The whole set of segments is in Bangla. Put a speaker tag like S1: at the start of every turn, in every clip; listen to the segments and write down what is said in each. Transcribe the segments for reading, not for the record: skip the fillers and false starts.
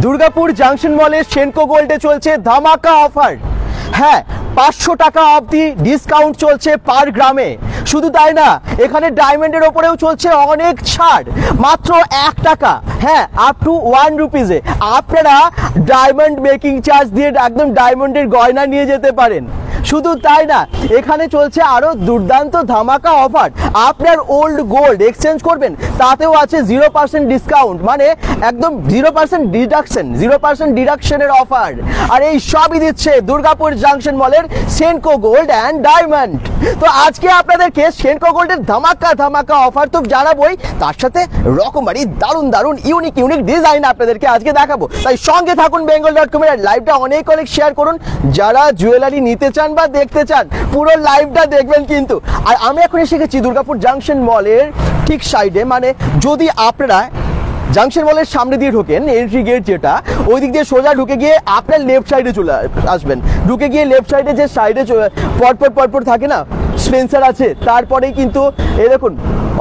S1: দুর্গাপুর জাংশন মলের সেনকো গোল্ডে চলছে ধামাকা অফার। হ্যাঁ, 500 টাকা অবধি ডিসকাউন্ট চলছে পার গ্রামে। শুধু তাই না, এখানে ডায়মন্ডের ওপরেও চলছে অনেক ছাড়, মাত্র 1 টাকা। হ্যাঁ, আপ টু 1 রুপিজে আপনারা ডায়মন্ড মেকিং চার্জ দিয়ে একদম ডায়মন্ডের গয়না নিয়ে যেতে পারেন। শুধু তাই না, এখানে চলছে আরো দুর্দান্ত ধামাকা অফার। আপনার ওল্ড গোল্ড এক্সচেঞ্জ করবেন, তাতেও আছে 0% ডিসকাউন্ট, মানে একদম 0% ডিডাকশন, 0% ডিডাকশনের অফার। আর এই সবই দিচ্ছে দুর্গাপুর জাংশন মলের সেনকো গোল্ড অ্যান্ড ডায়মন্ড। তো আজকে আপনাদেরকে সেনকো গোল্ডের ধামাকা অফার তো জানাবোই, তার সাথে রকমারি দারুণ দারুণ ইউনিক ডিজাইন আপনাদেরকে আজকে দেখাবো। তাই সঙ্গে থাকুন bengal.com এর লাইভটা অনেক শেয়ার করুন। যারা জুয়েলারি নিতে চান বা দেখতে চান, পুরো লাইভটা দেখবেন কিন্তু। আর আমি এখন এসে গেছি দুর্গাপুর জাংশন মলের ঠিক সাইডে, মানে যদি আপনারা জাংশন মলের সামনে দিয়ে ঢোকেন, এন্ট্রি গেট যেটা, ওই দিক দিয়ে সোজা ঢুকে গিয়ে আপনার লেফট সাইডে চলে আসবেন। ঢুকে গিয়ে লেফট সাইডে যে সাইডে পরপর থাকে না, স্পেন্সার আছে, তারপরেই কিন্তু এই দেখুন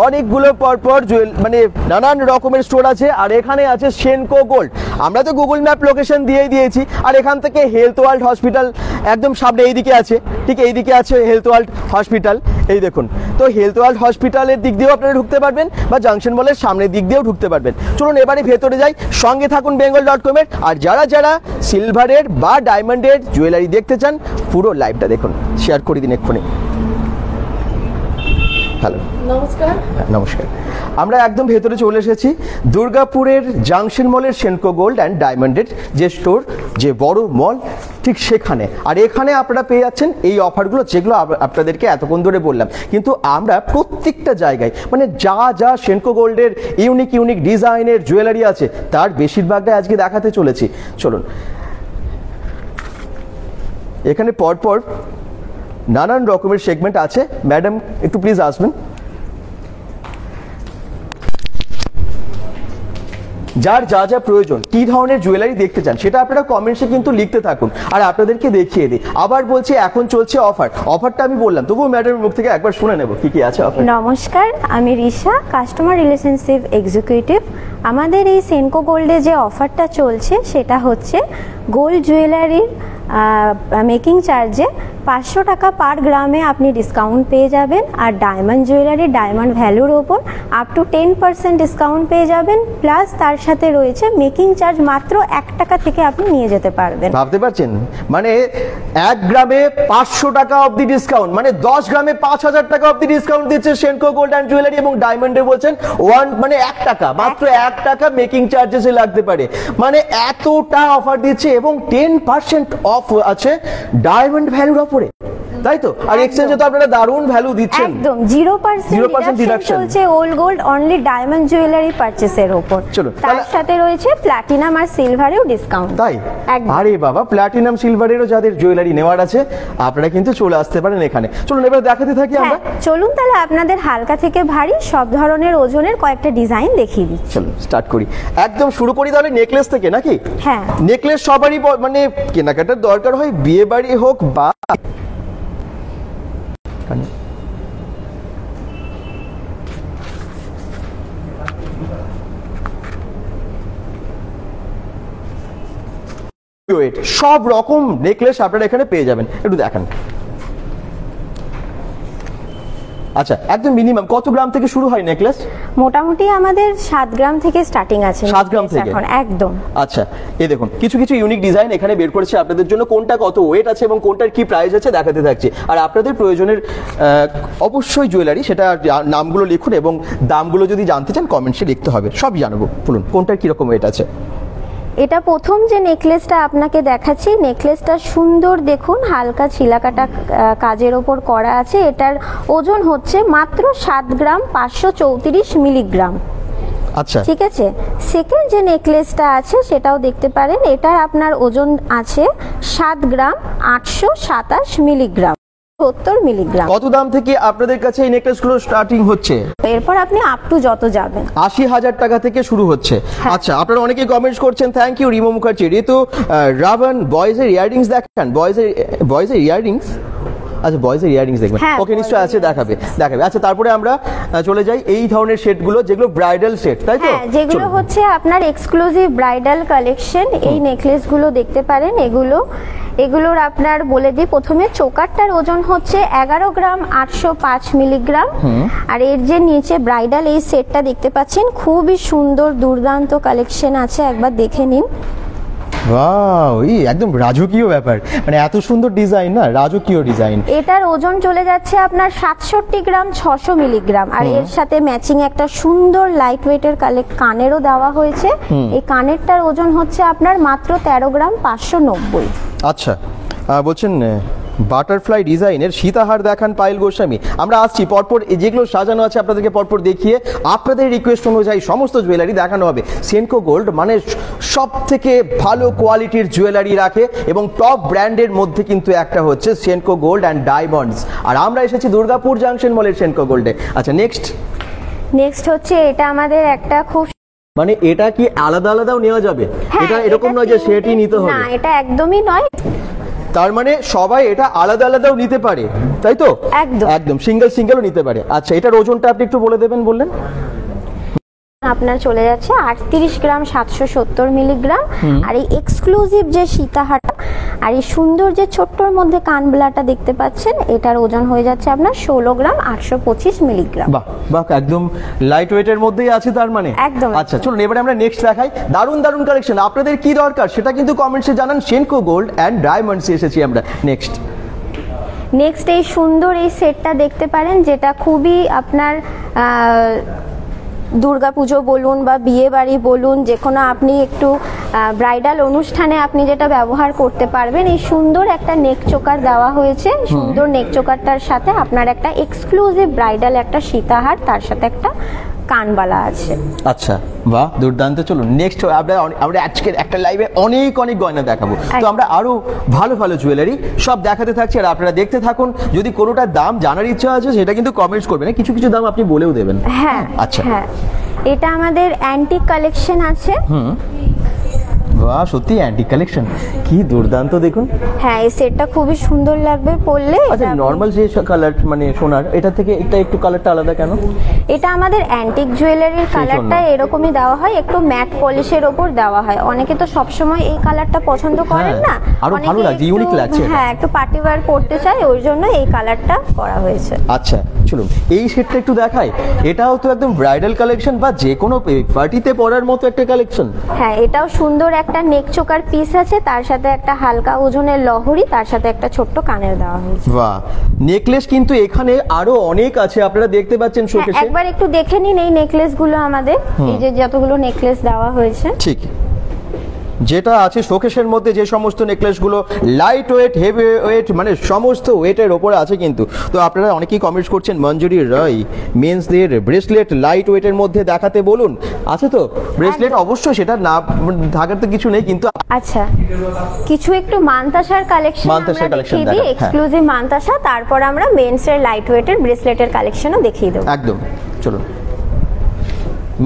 S1: অনেকগুলো পরপর মানে নানান রকমের স্টোর আছে। আর এখানে আছে সেনকো গোল্ড। আমরা তো গুগল ম্যাপ লোকেশন দিয়েই দিয়েছি। আর এখান থেকে হেলথ ওয়ার্ল্ড হসপিটাল একদম সামনে এইদিকে আছে, ঠিক এইদিকে আছে হেলথ ওয়ার্ল্ড হসপিটাল। এই দেখুন, তো হেলথ ওয়ার্ল্ড হসপিটালের দিক দিয়েও আপনারা ঢুকতে পারবেন বা জাংশন মলের সামনের দিক দিয়েও ঢুকতে পারবেন। চলুন এবারে ভেতরে যাই, সঙ্গে থাকুন bengal.com এর। আর যারা সিলভারের বা ডায়মন্ডের জুয়েলারি দেখতে চান, পুরো লাইভটা দেখুন, শেয়ার করে দিন এক্ষুনি। হ্যালো, নমস্কার। নমস্কার। আমরা একদম ভেতরে চলে এসেছি দুর্গাপুরের জাংশন মলের সেনকো গোল্ড অ্যান্ড ডায়মন্ডের যে স্টোর, যে বড় মল, ঠিক সেখানে। আর এখানে আপনারা পেয়ে যাচ্ছেন এই অফারগুলো, যেগুলো আপনাদেরকে এতক্ষণ ধরে বললাম। কিন্তু আমরা প্রত্যেকটা জায়গায়, মানে যা সেনকো গোল্ডের ইউনিক ডিজাইনের জুয়েলারি আছে, তার বেশিরভাগটা আজকে দেখাতে চলেছি। চলুন, এখানে পরপর নানান রকমের সেগমেন্ট আছে। ম্যাডাম একটু প্লিজ আসবেন। যার যা প্রয়োজন, কি ধরনের জুয়েলারি দেখতে চান, সেটা আপনারা কমেন্টসে কিন্তু লিখতে থাকুন। আর আপনাদেরকে দেখিয়ে দিই। আবার বলছি, এখন চলছে অফারটা আমি বললাম, তবুও ম্যাডামের মুখ থেকে একবার শুনে নেব কি আছে অফার।
S2: নমস্কার, আমি রিশা, কাস্টমার রিলেশনশিপ এক্সিকিউটিভ। আমাদের এই সেনকো গোল্ডে যে অফারটা চলছে, সেটা হচ্ছে গোল্ড জুয়েলারির মেকিং চার্জে 500 টাকা পার গ্রামে আপনি ডিসকাউন্ট পেয়ে যাবেন। আর ডায়মন্ড জুয়েলারি ডায়মন্ড ভ্যালুর ওপর আপ টু 10% ডিসকাউন্ট পেয়ে যাবেন। প্লাস তার সাথে রয়েছে মেকিং চার্জ মাত্র 1 টাকা থেকে আপনি নিয়ে যেতে পারবেন।
S1: ভাবতে পারছেন, মানে 1 গ্রামে 500 টাকা অবধি ডিসকাউন্ট, মানে 10 গ্রামে 5000 টাকা অবধি ডিসকাউন্ট দিচ্ছে সেনকো গোল্ড অ্যান্ড জুয়েলারি। এবং ডায়মন্ডে বলছেন 1 টাকা, মাত্র 1 টাকা মেকিং চার্জেসে লাগতে পারে। মানে এতটা অফার দিচ্ছে, এবং 10% অফ আছে ডায়মন্ড ভ্যালুর উপরে, তাই তো? আর এক্সচেঞ্জে তো আপনারা দারুণ ভ্যালু দিচ্ছেন,
S2: একদম 0% ডিডাকশন চলছে old gold only diamond jewellery পারচেসের উপর। তার সাথে রয়েছে প্ল্যাটিনাম আর সিলভারেও ডিসকাউন্ট।
S1: তাই? আরে বাবা, প্ল্যাটিনাম সিলভারেরও যাদের জুয়েলারি নেওয়ার আছে, আপনারা কিন্তু চলে আসতে পারেন এখানে। চলুন এবার দেখাতে থাকি আমরা।
S2: চলুন তাহলে আপনাদের হালকা থেকে ভারী সব ধরনের ওজনের কয়েকটা ডিজাইন দেখিয়ে দিচ্ছি।
S1: চলুন স্টার্ট করি, একদম শুরু করি তাহলে নেকলেস থেকে, নাকি?
S2: হ্যাঁ,
S1: নেকলেস সবারই মানে কেনাকাটার দরকার হয়, বিয়ে বাড়ি হোক বা সব রকম নেকলেস আপনারা এখানে পেয়ে যাবেন। একটু দেখান। আচ্ছা, একদম মিনিমাম কত গ্রাম থেকে শুরু হয় নেকলেস?
S2: মোটামুটি আমাদের 7 গ্রাম থেকে স্টার্টিং আছে।
S1: 7 গ্রাম থেকে
S2: এখন একদম।
S1: আচ্ছা, এই দেখুন কিছু ইউনিক ডিজাইন এখানে বের করেছে আপনাদের জন্য। কোনটা কত ওয়েট আছে এবং কোনটার কি প্রাইস আছে দেখাতে থাকছি। আর আপনাদের প্রয়োজনের অবশ্যই জুয়েলারি, সেটা নামগুলো লিখুন এবং দামগুলো যদি জানতে চান কমেন্টসে লিখতে হবে, সব জানাবো। বলুন কোনটার কিরকম ওয়েট আছে।
S2: এটা প্রথম যে নেকলেসটা আপনাকে দেখাচ্ছি, নেকলেসটা সুন্দর দেখুন, হালকা ছিলাকাটা কাজের ওপর করা আছে। এটার ওজন হচ্ছে মাত্র 7 গ্রাম 534 মিলিগ্রাম।
S1: আচ্ছা, ঠিক
S2: আছে। সেকেন্ড যে নেকলেসটা আছে সেটাও দেখতে পারেন। এটার আপনার ওজন আছে 7 গ্রাম 827 মিলিগ্রাম, 70 মিলিগ্রাম।
S1: কত দাম থেকে আপনাদের কাছে এই নেকলেসগুলো স্টার্টিং হচ্ছে?
S2: এরপর আপনি আপ টু যত যাবেন
S1: 80,000 টাকা থেকে শুরু হচ্ছে। আচ্ছা, আপনারা অনেকেই কমেন্টস করছেন, থ্যাংক ইউ রিমো মুখার্জি। তো রাবণ বয়েজের ইয়াররিংস দেখান, বয়েজের ইয়াররিংস আচ্ছা বয়েজের ইয়ারিংস দেখবেন,
S2: হ্যাঁ,
S1: ওকে নিশ্চয়ই আছে,
S2: boys-এর
S1: দেখাবে। আচ্ছা তারপরে আমরা চলে যাই এই ধরনের সেটগুলো যেগুলো ব্রাইডাল সেট, তাই তো?
S2: হ্যাঁ, যেগুলো
S1: চলুন।
S2: হচ্ছে আপনার এক্সক্লুসিভ ব্রাইডাল কালেকশন। এই নেকলেসগুলো দেখতে পারেন, এগুলোর আপনার বলে দিই, প্রথমে চোকারটার ওজন হচ্ছে 11 গ্রাম 805 মিলিগ্রাম। আর এর যে নিচে ব্রাইডাল এই সেটটা দেখতে পাচ্ছেন, খুবই সুন্দর দুর্দান্ত কালেকশন আছে, একবার দেখে নিন।
S1: ওয়াও, এই একদম রাজকীয় ব্যাপার, মানে এত সুন্দর ডিজাইন না, রাজকীয় ডিজাইন।
S2: এটার ওজন চলে যাচ্ছে আপনার 67 গ্রাম 600 মিলিগ্রাম। আর এর সাথে ম্যাচিং একটা সুন্দর লাইট ওয়েটের কানেরও দেওয়া হয়েছে। এই কানেরটার ওজন হচ্ছে আপনার মাত্র 13 গ্রাম 590।
S1: আচ্ছা, বলছেন বাটারফ্লাই ডিজাইনের সীতাহার দেখান পায়েল গোস্বামী। আমরা আসছি পরপর, যেগুলো সাজানো আছে আপনাদেরকে পরপর দেখিয়ে আপনাদের রিকোয়েস্ট অনুযায়ী সমস্ত জুয়েলারি দেখানো হবে। সেনকো গোল্ড মানে সব থেকে ভালো কোয়ালিটির জুয়েলারি রাখে এবং টপ ব্র্যান্ডের মধ্যে কিন্তু একটা হচ্ছে সেনকো গোল্ড অ্যান্ড ডায়মন্ডস। আর আমরা এসেছি দুর্গাপুর জাংশন মলের সেনকো গোল্ডে। আচ্ছা
S2: নেক্সট হচ্ছে এটা আমাদের একটা খুব,
S1: মানে এটা কি আলাদা আলাদাও নেওয়া যাবে?
S2: হ্যাঁ,
S1: এটা এরকম নয় যে সেটই নিতে হবে,
S2: না এটা একদমই নয়।
S1: তার মানে সবাই এটা আলাদা আলাদাও নিতে পারে, তাই তো? একদম সিঙ্গেলও নিতে পারে। আচ্ছা, এটার ওজনটা আপনি একটু বলে দেবেন, বললেন
S2: আপনার চলে যাচ্ছে 38 গ্রাম 770 মিলিগ্রাম। আর এই এক্সক্লুসিভ যে সীতাহারটা আর এই সুন্দর যে ছোট্টর মধ্যে কানবালাটা দেখতে পাচ্ছেন, এটার ওজন হয়ে যাচ্ছে আপনার 16 গ্রাম 825 মিলিগ্রাম।
S1: বাহ, একদম লাইট ওয়েটের মধ্যেই আছে তার মানে।
S2: একদম।
S1: আচ্ছা চলুন এবারে আমরা নেক্সট দেখাই। দারুণ কালেকশন, আপনাদের কি দরকার সেটা কিন্তু কমেন্টসে জানান। সেনকো গোল্ড অ্যান্ড ডায়মন্ডসে এসেছি আমরা। নেক্সট
S2: এই সুন্দর এই সেটটা দেখতে পারেন, যেটা খুবই আপনার দুর্গাপুজো বলুন বা বিয়ে বাড়ি বলুন, যে কোনো আপনি একটু ব্রাইডাল অনুষ্ঠানে আপনি যেটা ব্যবহার করতে পারবেন। এই সুন্দর একটা নেক চোকার দেওয়া হয়েছে। সুন্দর নেক চোকারটার সাথে আপনার একটা এক্সক্লুসিভ ব্রাইডাল একটা সীতাহার, তার সাথে একটা কানবালা আছে।
S1: আচ্ছা বাহ, দুর্দান্ত। চলুন নেক্সট আমরা আজকের একটা লাইভে অনেক গয়না দেখাবো। তো আমরা আরো ভালো জুয়েলারি সব দেখাতে থাকছি, আর আপনারা দেখতে থাকুন। যদি কোনোটার দাম জানার ইচ্ছা আছে সেটা কিন্তু কমেন্টস করবেন, কিছু দাম আপনি বলেও দেবেন।
S2: হ্যাঁ
S1: আচ্ছা,
S2: হ্যাঁ, এটা আমাদের অ্যান্টিক কালেকশন আছে।
S1: বাহ, সত্যি অ্যান্টিক কালেকশন, কি দুর্দান্ত দেখুন।
S2: হ্যাঁ, এই সেটটা খুবই সুন্দর লাগবে পরলে।
S1: আচ্ছা, নরমাল যে কালার মানে সোনার, এটা থেকে এটা একটু কালারটা আলাদা কেন?
S2: এটা আমাদের অ্যান্টিক জুয়েলারির কালারটা এরকমই দেওয়া হয়, একটু ম্যাট পলিশের ওপর দেওয়া হয়। অনেকে তো সবসময় এই কালারটা পছন্দ করেন না,
S1: আরো ভালো লাগছে, ইউনিক লাগছে।
S2: হ্যাঁ, একটু পার্টি ওয়্যার পড়তে চায়, ওই জন্য এই কালারটা করা হয়েছে।
S1: আচ্ছা চলুন এই সেটটা একটু দেখাই। এটাও তো একদম ব্রাইডাল কালেকশন বা যে কোনো পার্টিতে পরার মতো একটা কালেকশন।
S2: হ্যাঁ, এটাও সুন্দর একটা নেক চোকার পিস আছে, তার সাথে একটা হালকা ওজনের লহরি, তার সাথে একটা ছোট্ট কানের দেওয়া হয়েছে।
S1: বাহ, নেকলেস কিন্তু এখানে আরো অনেক আছে, আপনারা দেখতে পাচ্ছেন শোকেসে।
S2: একবার একটু দেখে নিন এই নেকলেস গুলো আমাদের, এই যে যতগুলো নেকলেস দেওয়া হয়েছে।
S1: ঠিক, যেটা আছে শোকেসের মধ্যে যে সমস্ত নেকলেসগুলো লাইট ওয়েট, হেভি ওয়েট, মানে সমস্ত ওয়েটের ওপরে আছে কিন্তু। তো আপনারা অনেকেই কমেন্টস করছেন মঞ্জুরি রায় মেন্সদের ব্রেসলেট লাইট ওয়েটের মধ্যে দেখাতে বলুন। আছে তো ব্রেসলেট? অবশ্যই, সেটা না থাকার তো কিছু নেই, কিন্তু
S2: আচ্ছা কিছু একটু মানতাসার কালেকশন দেখিয়ে দিই, এক্সক্লুসিভ মানতাসা। তারপর আমরা মেন্সের লাইট ওয়েটের ব্রেসলেটের কালেকশনও দেখিয়ে দেবো।
S1: একদম, চলুন।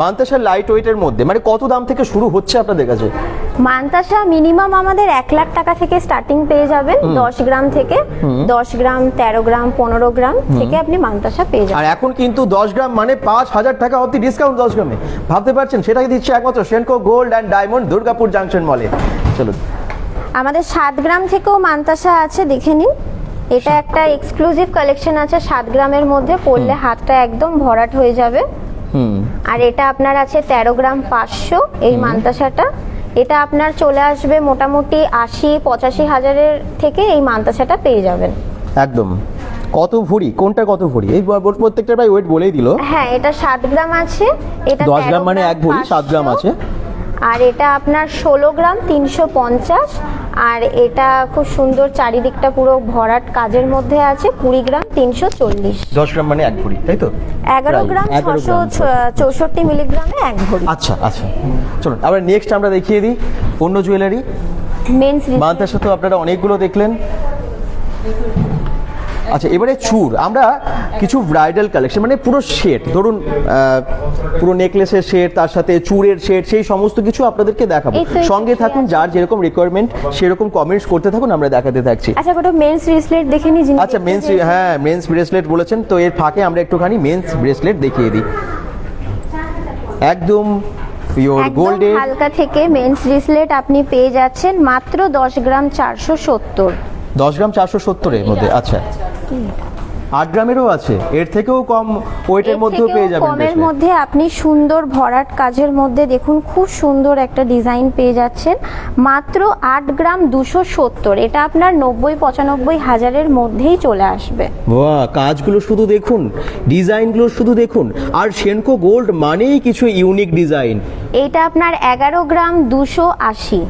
S1: মানতাসার লাইট ওয়েটের মধ্যে মানে কত দাম থেকে শুরু হচ্ছে আপনাদের কাছে?
S2: মানতাসা মিনিমাম আমাদের 1 লাখ টাকা থেকে স্টার্টিং পেয়ে যাবেন, 10 গ্রাম থেকে। 10 গ্রাম, 13 গ্রাম, 15 গ্রাম থেকে আপনি মানতাসা পেয়ে যাবেন।
S1: আর এখন কিন্তু 10 গ্রাম মানে 5000 টাকা অবধি ডিসকাউন্ট 10 গ্রামে, ভাবতে পারছেন? সেটাকে দিচ্ছে একমাত্র Senco gold and diamond Durgapur junction মলে। চলুন,
S2: আমাদের 7 গ্রাম থেকেও মানতাসা আছে, দেখে নিন। এটা একটা এক্সক্লুসিভ কালেকশন আছে 7 গ্রামের মধ্যে, পরলে হাতটা একদম ভরাট হয়ে যাবে। আর এটা আপনার আছে 13 গ্রাম 500 এই মানতাসাটা। এটা আপনার চলে আসবে মোটামুটি 80-85 হাজারের থেকে এই মানতাসাটা পেয়ে যাবেন।
S1: একদম। কত ভরি, কোনটা কত ভরি? এই প্রত্যেকটা প্রায় ওয়েট বলেই দিল।
S2: হ্যাঁ, এটা 7 গ্রাম আছে, এটা
S1: 10 গ্রাম মানে 1 ভরি, 7 গ্রাম আছে।
S2: আর এটা আপনার 16 গ্রাম 350। আর এটা খুব সুন্দর চারিদিকটা পুরো ভরাট কাজের মধ্যে আছে, 20 গ্রাম 340।
S1: 10 গ্রাম মানে 1 ভরি, তাই তো?
S2: 11 গ্রাম 664 মিলিগ্রামে 1 ভরি।
S1: আচ্ছা, চলুন আবার নেক্সট আমরা দেখিয়ে দিই অন্য জুয়েলারি।
S2: মেন্স
S1: মানতাসা তো আপনারা অনেকগুলো দেখলেন। আচ্ছা, এবারে চূড় আমরা কিছু ব্রাইডাল কালেকশন মানে পুরো সেট, ধরুন পুরো নেকলেসের সেট, তার সাথে চূড়ের সেট, সেই সমস্ত কিছু আপনাদেরকে দেখাবো। সঙ্গে থাকুন, যার যেরকম রিকোয়ারমেন্ট সেরকম কমেন্টস করতে থাকুন, আমরা দেখাতে থাকছি।
S2: আচ্ছা, কোনো মেন্স ব্রেসলেট দেখে নি?
S1: আচ্ছা, মেন্স ব্রেসলেট বলেছেন তো, এর ফাঁকে আমরা একটুখানি মেন্স ব্রেসলেট দেখিয়ে দিই। একদম পিওর গোল্ডের
S2: হালকা থেকে মেন্স ব্রেসলেট আপনি পেয়ে যাচ্ছেন মাত্র 10 গ্রাম 470।
S1: 10 গ্রাম 470 এর মধ্যে। আচ্ছা, 8 গ্রামেরও আছে, এর থেকেও কম ওয়েটের মধ্যেও পেয়ে যাবেন।
S2: কমের মধ্যে আপনি সুন্দর ভরাট কাজের মধ্যে দেখুন খুব সুন্দর একটা ডিজাইন পেয়ে যাচ্ছেন মাত্র 8 গ্রাম 270। এটা আপনার 90-95 হাজারের মধ্যেই চলে আসবে।
S1: বাহ, কাজগুলো শুধু দেখুন, ডিজাইনগুলো শুধু দেখুন। আর সেনকো গোল্ড মানেই কিছু ইউনিক ডিজাইন।
S2: এটা আপনার 11 গ্রাম 280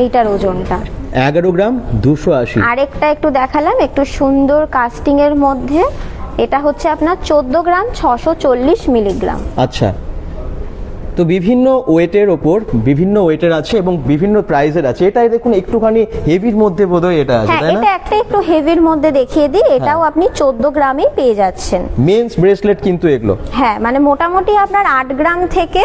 S2: এইটার ওজনটা।
S1: 11 গ্রাম 280।
S2: আরেকটা একটু দেখালাম একটু সুন্দর কাস্টিং এর মধ্যে, এটা হচ্ছে আপনার 14 গ্রাম 640 মিলিগ্রাম।
S1: আচ্ছা, তো বিভিন্ন ওয়েটের ওপর বিভিন্ন ওয়েটের আছে এবং বিভিন্ন প্রাইসের আছে। এটাই দেখুন একটুখানি হেভির মধ্যে বোধহয় এটা আছে,
S2: হ্যাঁ,
S1: তাই না?
S2: এটা একটা একটু হেভির মধ্যে দেখিয়ে দিই, এটাও আপনি 14 গ্রামই পেয়ে যাচ্ছেন।
S1: মেন্স ব্রেসলেট কিন্তু এগুলো,
S2: হ্যাঁ, মানে মোটামুটি আপনার 8 গ্রাম থেকে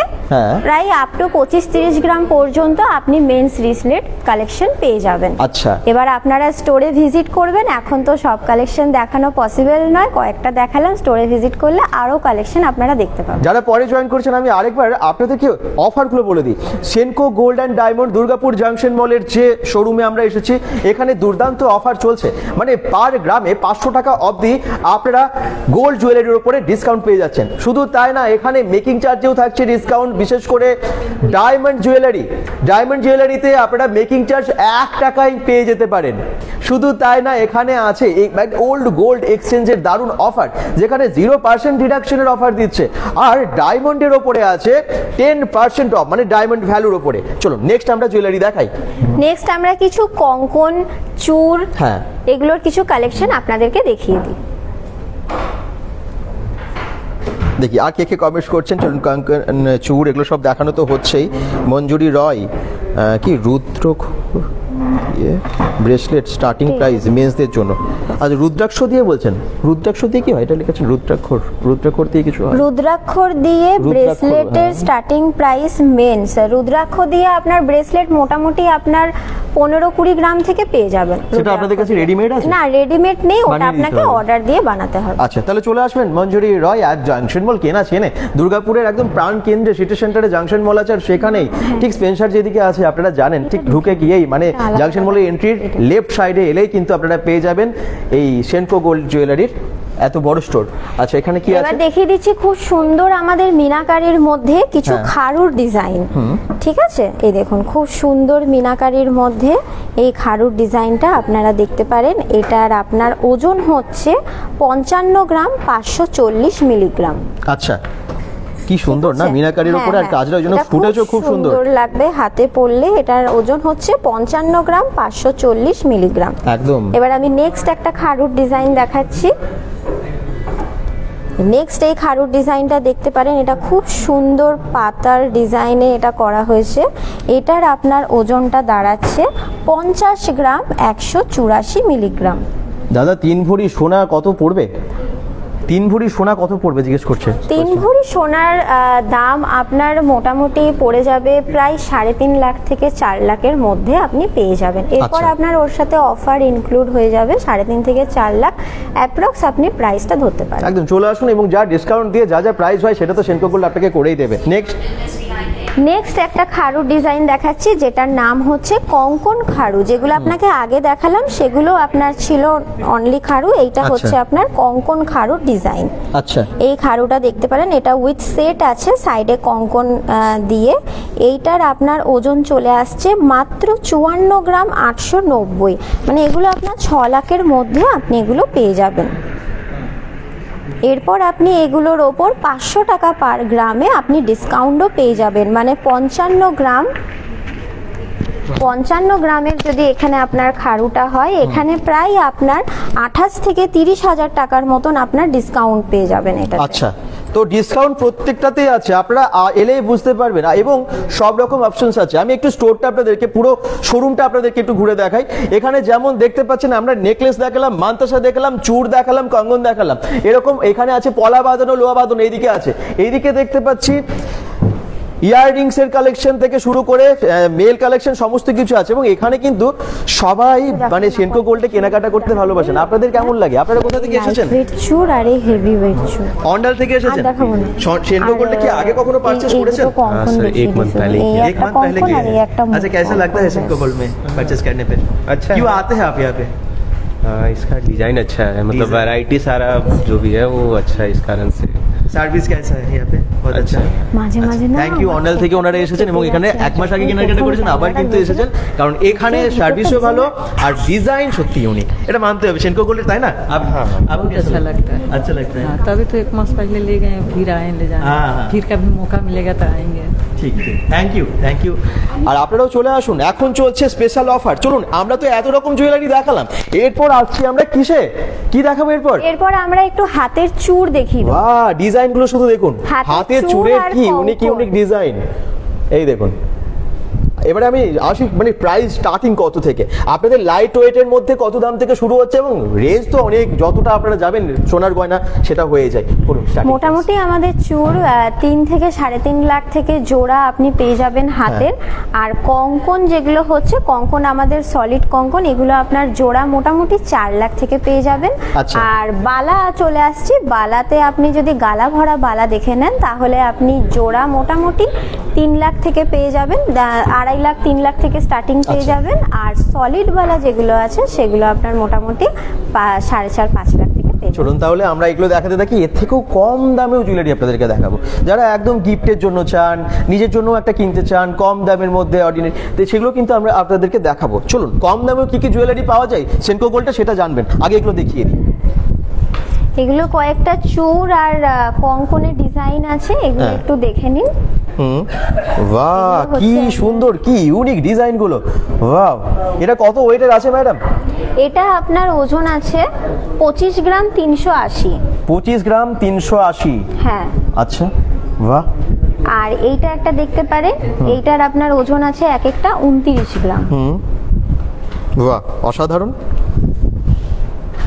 S2: প্রায় আপ টু 25-30 গ্রাম পর্যন্ত আপনি মেন্স ব্রেসলেট কালেকশন পেয়ে যাবেন।
S1: আচ্ছা,
S2: এবার আপনারা স্টোরে ভিজিট করবেন। এখন তো সব কালেকশন দেখানো পসিবল নয়, কয়েকটা দেখালাম, স্টোরে ভিজিট করলে আরো কালেকশন আপনারা দেখতে পাবেন।
S1: যারা পরে জয়েন করছেন, আমি আরেকবার আপনাদেরকে অফারগুলো বলে দিই। Senco gold and diamond Durgapur junction মলের যে শোরুমে আমরা এসেছি, এখানে দুর্দান্ত অফার চলছে। মানে পার গ্রামে 500 টাকা অবধি আপনারা গোল্ড জুয়েলারির উপরে ডিসকাউন্ট পেয়ে যাচ্ছেন। শুধু তাই না, এখানে মেকিং চার্জেও থাকছে ডিসকাউন্ট, বিশেষ করে ডায়মন্ড জুয়েলারিতে আপনারা মেকিং চার্জ 1 টাকায় পেয়ে যেতে পারেন। শুধু তাই না, এখানে আছে ওল্ড গোল্ড এক্সচেঞ্জের দারুণ অফার, যেখানে 0% ডিডাকশনের অফার দিচ্ছে। আর ডায়মন্ডের ওপরে আছে 10% অফ, মানে ডায়মন্ড ভ্যালুর ওপরে। চলো নেক্সট আমরা জুয়েলারি দেখাই।
S2: নেক্সট আমরা কিছু কঙ্কন, চূড়, এগুলোর কিছু কালেকশন আপনাদেরকে দেখিয়ে দিই।
S1: দেখি আর কে কে কমেন্টস করছেন। চলুন, কঙ্কন, চূড় এগুলো সব দেখানো তো হচ্ছেই। মঞ্জুরি রয়, কি রুদ্র ব্রেসলেট স্টার্টিং প্রাইস মেন্সদের জন্য। আচ্ছা, রুদ্রাক্ষ দিয়ে বলছেন? রুদ্রাক্ষ দিয়ে কি হয়? এটা লিখেছেন রুদ্রাক্ষর দিয়ে কিছু হয়?
S2: রুদ্রাক্ষর দিয়ে ব্রেসলেটের স্টার্টিং প্রাইস মেন্স। রুদ্রাক্ষ দিয়ে আপনার ব্রেসলেট মোটামুটি আপনার 15-20 গ্রাম থেকে পেয়ে যাবেন।
S1: সেটা আপনাদের কাছে রেডিমেড আছে?
S2: না, রেডিমেড নেই, ওটা আপনাকে অর্ডার দিয়ে বানাতে হবে।
S1: আচ্ছা, তাহলে চলে আসবেন মঞ্জুরি রয় আর জাংশন মল। কেনা চেনে দুর্গাপুরের একদম প্রাণ কেন্দ্রে সিটি সেন্টারে জাংশন মল আছে, আর সেখানেই ঠিক স্পেন্সার যেদিকে আছে আপনারা জানেন, ঠিক ঢুকে গিয়েই মানে জাংশন মলের এন্ট্রির লেফট সাইডে এলেই কিন্তু আপনারা পেয়ে যাবেন এই সেনকো গোল্ড জুয়েলারির এত বড় স্টোর। আচ্ছা, এখানে কি আছে
S2: এবার দেখিয়ে দিচ্ছি খুব সুন্দর আমাদের মিনাকারির মধ্যে কিছু খারুর ডিজাইন। ঠিক আছে, এই দেখুন খুব সুন্দর মিনাকারির মধ্যে এই খারুর ডিজাইনটা আপনারা দেখতে পারেন। এটার আপনার ওজন হচ্ছে 55 গ্রাম 540 মিলিগ্রাম।
S1: আচ্ছা, কি সুন্দর না মিনাকারির উপরে, আর কাজটা ওই জন্য ফুটেজও খুব সুন্দর
S2: লাগবে হাতে পরলে। এটার ওজন হচ্ছে 55 গ্রাম 540 মিলিগ্রাম
S1: একদম।
S2: এবার আমি নেক্সট একটা খারুর ডিজাইন দেখাচ্ছি। নেক্সট এই খারুর ডিজাইনটা দেখতে পারেন, এটা খুব সুন্দর পাতার ডিজাইনে এটা করা হয়েছে। এটার আপনার ওজনটা দাঁড়াচ্ছে 50 গ্রাম 184 মিলিগ্রাম।
S1: দাদা, 3 ভরি সোনা কত পড়বে? 3 ভরি সোনা কত পড়বে জিজ্ঞেস করছে।
S2: 3 ভরি সোনার দাম আপনার মোটামুটি পড়ে যাবে প্রায় 3.5 লাখ থেকে 4 লাখের মধ্যে আপনি পেয়ে যাবেন। এরপর আপনার ওর সাথে অফার ইনক্লুড হয়ে যাবে 3.5 থেকে 4 লাখ অ্যাপ্রক্স আপনি প্রাইসটা ধরতে পারেন।
S1: একদম চলে আসুন, এবং যা ডিসকাউন্ট দিয়ে যা প্রাইস হয় সেটা তো সেনকো গোল্ড আপনাকে করেই দেবে।
S2: নেক্সট একটা খারু ডিজাইন দেখাচ্ছি, যেটার নাম হচ্ছে কঙ্কন খারু। যেগুলো আপনাকে আগে দেখালাম সেগুলো আপনার ছিল অনলি খারু, এইটা হচ্ছে আপনার কঙ্কন খারু ডিজাইন।
S1: আচ্ছা, এই
S2: খারুটা দেখতে পারেন, এটা উইথ সেট আছে, সাইডে কঙ্কন দিয়ে। এইটার আপনার ওজন চলে আসছে মাত্র 54 গ্রাম 890, মানে এগুলো আপনার 6 লাখের মধ্যে আপনি এগুলো পেয়ে যাবেন। এরপর আপনি এগুলোর ওপর 500 টাকা পার গ্রামে আপনি ডিসকাউন্টও পেয়ে যাবেন। মানে 55 গ্রামের যদি এখানে আপনার খারুটা হয়, এখানে প্রায় আপনার 28 থেকে 30 হাজার টাকার মতন আপনার ডিসকাউন্ট পেয়ে যাবেন এটা।
S1: আচ্ছা, তো ডিসকাউন্ট প্রত্যেকটাতেই আছে, আপনারা এলেই বুঝতে পারবেন, এবং সব রকম অপশনস আছে। আমি একটু স্টোরটা আপনাদেরকে, পুরো শোরুমটা আপনাদেরকে একটু ঘুরে দেখাই। এখানে যেমন দেখতে পাচ্ছেন আমরা নেকলেস দেখালাম, মান্তাসা দেখালাম, চূড় দেখালাম, কঙ্গন দেখালাম, এরকম এখানে আছে পলা বাঁধানো, লোহা বাঁধানো, এইদিকে আছে। এইদিকে দেখতে পাচ্ছি ইয়াররিংস এর কালেকশন থেকে শুরু করে মেল কালেকশন সমস্ত কিছু আছে, এবং এখানে কিন্তু সবাই মানে সেনকো গোল্ডে কেনাকাটা করতে ভালোবাসেন। আপনাদের কেমন লাগে? আপনারা কোথা থেকে এসেছেন?
S2: ওয়েট চুর আর এই হেভি ওয়েট চুর
S1: অন্ডাল থেকে এসেছেন।
S2: দেখাবো না।
S1: सेनको गोल्ड की आगे को परचेस करेছেন?
S3: सर एक मंथ पहले किया।
S1: एक मंथ पहले किया। अच्छा, कैसा लगता है सेनको गोल्ड में परचेस करने पे?
S3: अच्छा
S1: क्यों आते हैं आप यहाँ पे?
S3: इसका डिजाइन अच्छा है, मतलब
S1: डिजाइन।
S3: वैरायटी सारा जो भी है वो अच्छा है, इस कारण से।
S1: সার্ভিস कैसा है यहाँ पे? बहुत अच्छा है।
S2: মাঝে মাঝে না
S1: থ্যাংক ইউ। অন্ডাল থেকে ওনারা এসেছেন এবং এখানে এক মাস আগে কেনাকাটা করেছেন, আবার কিন্তু এসেছেন, কারণ এখানে সার্ভিসও ভালো আর ডিজাইন সত্যি ইউনিক। এটা মানতে হবে সেনকো গোল্ডের, তাই না?
S4: बहुत अच्छा लगता है।
S1: अच्छा लगता है।
S4: हाँ, तभी तो एक मास पहले ले गए, फिर आए ले जाए।
S1: हाँ, हाँ।
S4: फिर कभी मौका मिलेगा तो आएंगे।
S1: ঠিক ঠিক, থ্যাংক ইউ, থ্যাংক ইউ। আর আপনারাও চলে আসুন, এখন চলছে স্পেশাল অফার। চলুন, আমরা তো এত রকম জুয়েলারি দেখালাম, এরপর আসছি আমরা কিসে, কি দেখাবো এরপর?
S2: এরপর আমরা একটু হাতের চূড় দেখিয়ে দেবো।
S1: বাহ, ডিজাইনগুলো শুধু দেখুন, হাতে
S2: চূড়
S1: চূড়ের
S2: আর
S1: কি ইউনিক
S2: কঙ্কন।
S1: ইউনিক ডিজাইন, এই দেখুন। এবারে আমি আসি মানে প্রাইস স্টার্টিং কত থেকে, আপনাদের লাইট ওয়েটের মধ্যে কত দাম থেকে শুরু হচ্ছে, এবং রেঞ্জ তো অনেক, যতটা আপনারা যাবেন সোনার গয়না সেটা হয়ে যায়। বলুন starting
S2: মোটামুটি আমাদের চূড় 3 থেকে 3.5 লাখ থেকে জোড়া আপনি পেয়ে যাবেন হাতের। আর কঙ্কন যেগুলো হচ্ছে কঙ্কন, আমাদের সলিড কঙ্কন, এগুলো আপনার জোড়া মোটামুটি 4 লাখ থেকে পেয়ে যাবেন।
S1: আচ্ছা।
S2: আর বালা চলে আসছি, বালাতে আপনি যদি গালা ভরা বালা দেখে নেন তাহলে আপনি জোড়া মোটামুটি 3 লাখ থেকে পেয়ে যাবেন, 2.5 লাখ 3 লাখ থেকে স্টার্টিং পেয়ে
S1: আচ্ছা।
S2: যাবেন। আর সলিড বালা যেগুলো আছে সেগুলো আপনার মোটামুটি 4.5-5 লাখ থেকে পেয়ে যাবেন।
S1: চলুন তাহলে আমরা এগুলো দেখাতে থাকি, এর থেকেও কম দামেও জুয়েলারি আপনাদেরকে দেখাবো, যারা একদম গিফটের জন্য চান, নিজের জন্য একটা কিনতে চান কম দামের মধ্যে অর্ডিনারি, তো সেগুলো কিন্তু আমরা আপনাদেরকে দেখাবো। চলুন, কম দামেও কি কি জুয়েলারি পাওয়া যায় সেনকো গোল্ডে সেটা জানবেন, আগে এগুলো দেখিয়ে দিই।
S2: এগুলো কয়েকটা চূড় আর কঙ্কনের ডিজাইন আছে, এগুলো
S1: হ্যাঁ।
S2: একটু দেখে নিন।
S1: বাহ,
S2: এগুলো
S1: কি
S2: হচ্ছে-
S1: সুন্দর, কি ইউনিক ডিজাইন গুলো। বাহ, এটা কত ওয়েটের আছে ম্যাডাম?
S2: এটা আপনার ওজন আছে 25 গ্রাম 380।
S1: 25 গ্রাম 380।
S2: হ্যাঁ।
S1: আচ্ছা, বাহ।
S2: আর এইটা একটা দেখতে পারেন, এইটার আপনার ওজন আছে এক একটা 29 গ্রাম।
S1: বাহ, অসাধারণ।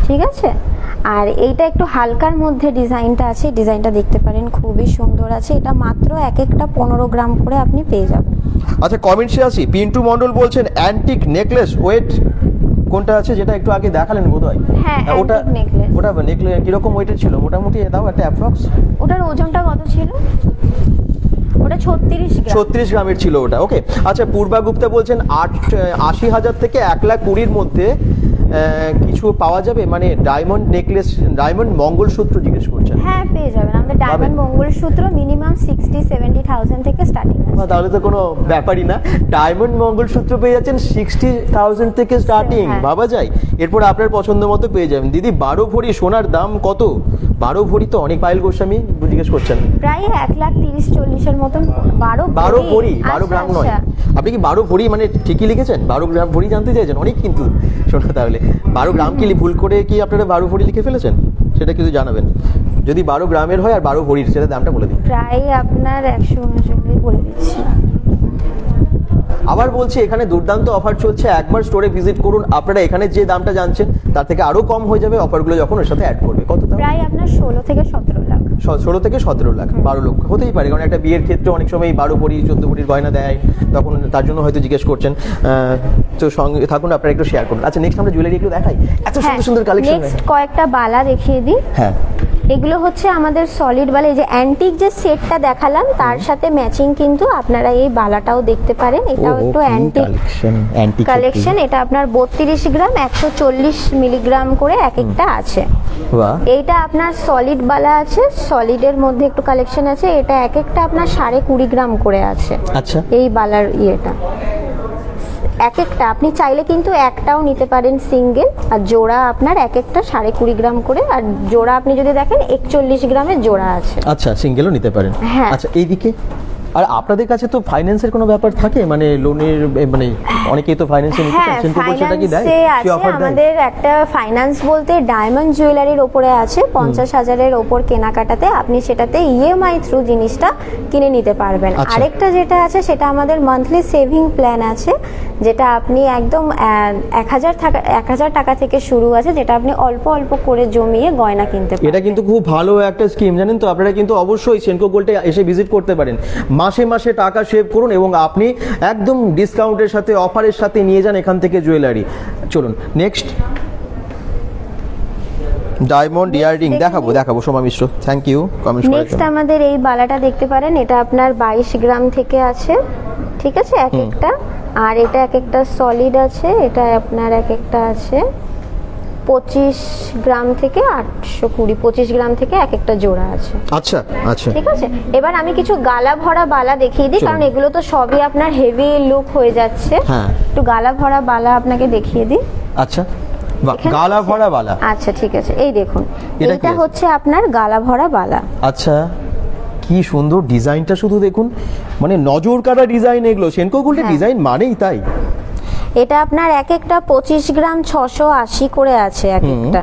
S2: ঠিক আছে। আর এইটা একটু হালকার মধ্যে ডিজাইনটা আছে, ডিজাইনটা দেখতে পারেন, খুবই সুন্দর আছে। এটা মাত্র এক একটা 15 গ্রাম করে আপনি পেয়ে যাবেন।
S1: আচ্ছা, কমেন্টসে আসি। পিন্টু মন্ডল বলছেন অ্যান্টিক নেকলেস ওয়েট কোনটা আছে, যেটা একটু আগে দেখালেন বোধহয়?
S2: হ্যাঁ,
S1: ওটা
S2: antique necklace।
S1: ওটা নেকলেস কিরকম ওয়েটের ছিল মোটামুটি, দাও একটা অ্যাপ্রক্স।
S2: ওটার ওজনটা কত ছিল? ওটা 36 গ্রাম।
S1: 36 গ্রামের ছিল ওটা। ওকে। আচ্ছা, পূর্বা গুপ্তা বলছেন 80,000 থেকে 1,20,000 মধ্যে কিছু পাওয়া যাবে, মানে ডায়মন্ড নেকলেস, ডায়মন্ড মঙ্গলসূত্র জিজ্ঞেস করছেন।
S2: হ্যাঁ, পেয়ে যাবেন। আমাদের ডায়মন্ড মঙ্গলসূত্র মিনিমাম 60-70,000 থেকে স্টার্টিং আছে।
S1: তাহলে তো কোনো ব্যাপারই না, ডায়মন্ড মঙ্গলসূত্র পেয়ে যাচ্ছেন 60,000 থেকে স্টার্টিং,
S2: হ্যাঁ।
S1: ভাবা যায়। এরপর আপনার পছন্দ মতো পেয়ে যাবেন। দিদি, 12 ভরি সোনার দাম কত? 12 ভরি তো অনেক, পায়েল গোস্বামী জিজ্ঞেস করছেন।
S2: প্রায় 1,30,40 এর মতন।
S1: 12 ভরি, 12
S2: আচ্ছা,
S1: গ্রাম নয়।
S2: আচ্ছা।
S1: আপনি কি 12 ভরি মানে ঠিকই লিখেছেন? 12 গ্রাম ভরি জানতে চাইছেন? অনেক কিন্তু শোনা, তাহলে 12 গ্রাম কি ভুল করে কি আপনারা 12 ভরি লিখে ফেলেছেন? সেটা কিন্তু জানাবেন। যদি 12 গ্রামের হয় আর 12 ভরির, সেটা দামটা বলে দিন।
S2: প্রায় আপনার 139 বলে দিচ্ছি।
S1: আবার বলছি, এখানে দুর্দান্ত অফার চলছে, একবার স্টোরে ভিজিট করুন, আপনারা এখানে যে দামটা জানছেন তার থেকে আরো কম হয়ে যাবে অফারগুলো যখন ওর সাথে অ্যাড করবে। কত দাম?
S2: প্রায় আপনার 16 থেকে 17 লাখ।
S1: 16 থেকে 17 লাখ, 12 লক্ষ হতেই পারে, কারণ একটা বিয়ের ক্ষেত্রে অনেক সময় 12 ভরি 14 ভরির গয়না দেয়, তখন তার জন্য হয়তো জিজ্ঞেস করছেন। তো সঙ্গে থাকুন, আপনারা একটু শেয়ার করুন। আচ্ছা, নেক্সট আমরা জুয়েলারি একটু দেখাই, এত সুন্দর সুন্দর কালেকশন।
S2: নেক্সট কয়েকটা বালা দেখিয়ে দিই।
S1: হ্যাঁ,
S2: এগুলো হচ্ছে আমাদের সলিড বালা। এই যে অ্যান্টিক যে সেটটা দেখালাম তার সাথে ম্যাচিং কিন্তু আপনারা এই বালাটাও দেখতে পারেন। এটাও একটু অ্যান্টিক কালেকশন। এটা আপনার 32 গ্রাম 140 মিলিগ্রাম করে এক একটা আছে।
S1: বাহ,
S2: এইটা আপনার সলিড বালা আছে, সলিডের মধ্যে একটু কালেকশন আছে। এটা এক একটা আপনার 20.5 গ্রাম করে আছে।
S1: আচ্ছা,
S2: এই বালার ইয়েটা এক একটা আপনি চাইলে কিন্তু একটাও নিতে পারেন সিঙ্গেল, আর জোড়া আপনার এক একটা 20.5 গ্রাম করে। আর জোড়া আপনি যদি দেখেন 41 গ্রামের জোড়া আছে।
S1: আচ্ছা, সিঙ্গেলও নিতে পারেন।
S2: হ্যাঁ।
S1: আচ্ছা, এইদিকে আর আপনাদের কাছে তো ফাইন্যান্সের কোনো ব্যাপার থাকে, মানে লোনের, মানে অনেকেই তো ফাইন্যান্সে নিতে
S2: হ্যাঁ,
S1: চাচ্ছেন, তো সেটা কি দেয়,
S2: ফাইন্যান্সে
S1: কি
S2: আছে
S1: অফার দেয়?
S2: আমাদের একটা ফাইন্যান্স বলতে ডায়মন্ড জুয়েলারির ওপরে আছে 50,000-এর ওপর কেনাকাটাতে আপনি সেটাতে ইএমআই থ্রু জিনিসটা কিনে নিতে পারবেন।
S1: আচ্ছা।
S2: আরেকটা যেটা আছে সেটা আমাদের মান্থলি সেভিং প্ল্যান আছে, যেটা আপনি একদম 1,000 টাকা থেকে শুরু আছে, যেটা আপনি অল্প অল্প করে জমিয়ে গয়না কিনতে পারবেন।
S1: এটা কিন্তু খুব ভালো একটা স্কিম, জানেন তো। আপনারা কিন্তু অবশ্যই সেনকো গোল্ডে এসে ভিজিট করতে পারেন, মাসে মাসে টাকা সেভ করুন এবং আপনি একদম ডিসকাউন্টের সাথে, অফারের সাথে নিয়ে যান এখান থেকে জুয়েলারি। চলুন নেক্সট ডায়মন্ড ইয়াররিং দেখাবো সোমা মিশ্র, থ্যাংক ইউ কমেন্ট করার
S2: নেক্সট
S1: জন্য।
S2: আমাদের এই বালাটা দেখতে পারেন, এটা আপনার 22 গ্রাম থেকে আছে, ঠিক আছে এক একটা, আর এটা এক একটা সলিড আছে, এটা আপনার এক একটা আছে 25 গ্রাম থেকে 820, 25 গ্রাম থেকে এক একটা জোড়া আছে।
S1: আচ্ছা আচ্ছা,
S2: ঠিক আছে, এবার আমি কিছু গালা ভরা বালা দেখিয়ে দিই,
S1: চলুন।
S2: কারণ এগুলো তো সবই আপনার হেভি লুক হয়ে যাচ্ছে।
S1: হ্যাঁ।
S2: একটু গালা ভরা বালা আপনাকে দেখিয়ে দিই।
S1: আচ্ছা, বাহ,
S2: এখানে
S1: গালা
S2: আছে।
S1: ভরা বালা।
S2: আচ্ছা ঠিক আছে, এই দেখুন
S1: এটা কি
S2: এটা
S1: আছে?
S2: হচ্ছে আপনার গালা ভরা বালা।
S1: আচ্ছা, কি সুন্দর ডিজাইনটা, শুধু দেখুন, মানে নজর কাড়া ডিজাইন এগুলো। সেনকো গোল্ডের
S2: হ্যাঁ।
S1: ডিজাইন মানেই তাই।
S2: এটা আপনার এক একটা 25 গ্রাম 680 করে আছে এক একটা,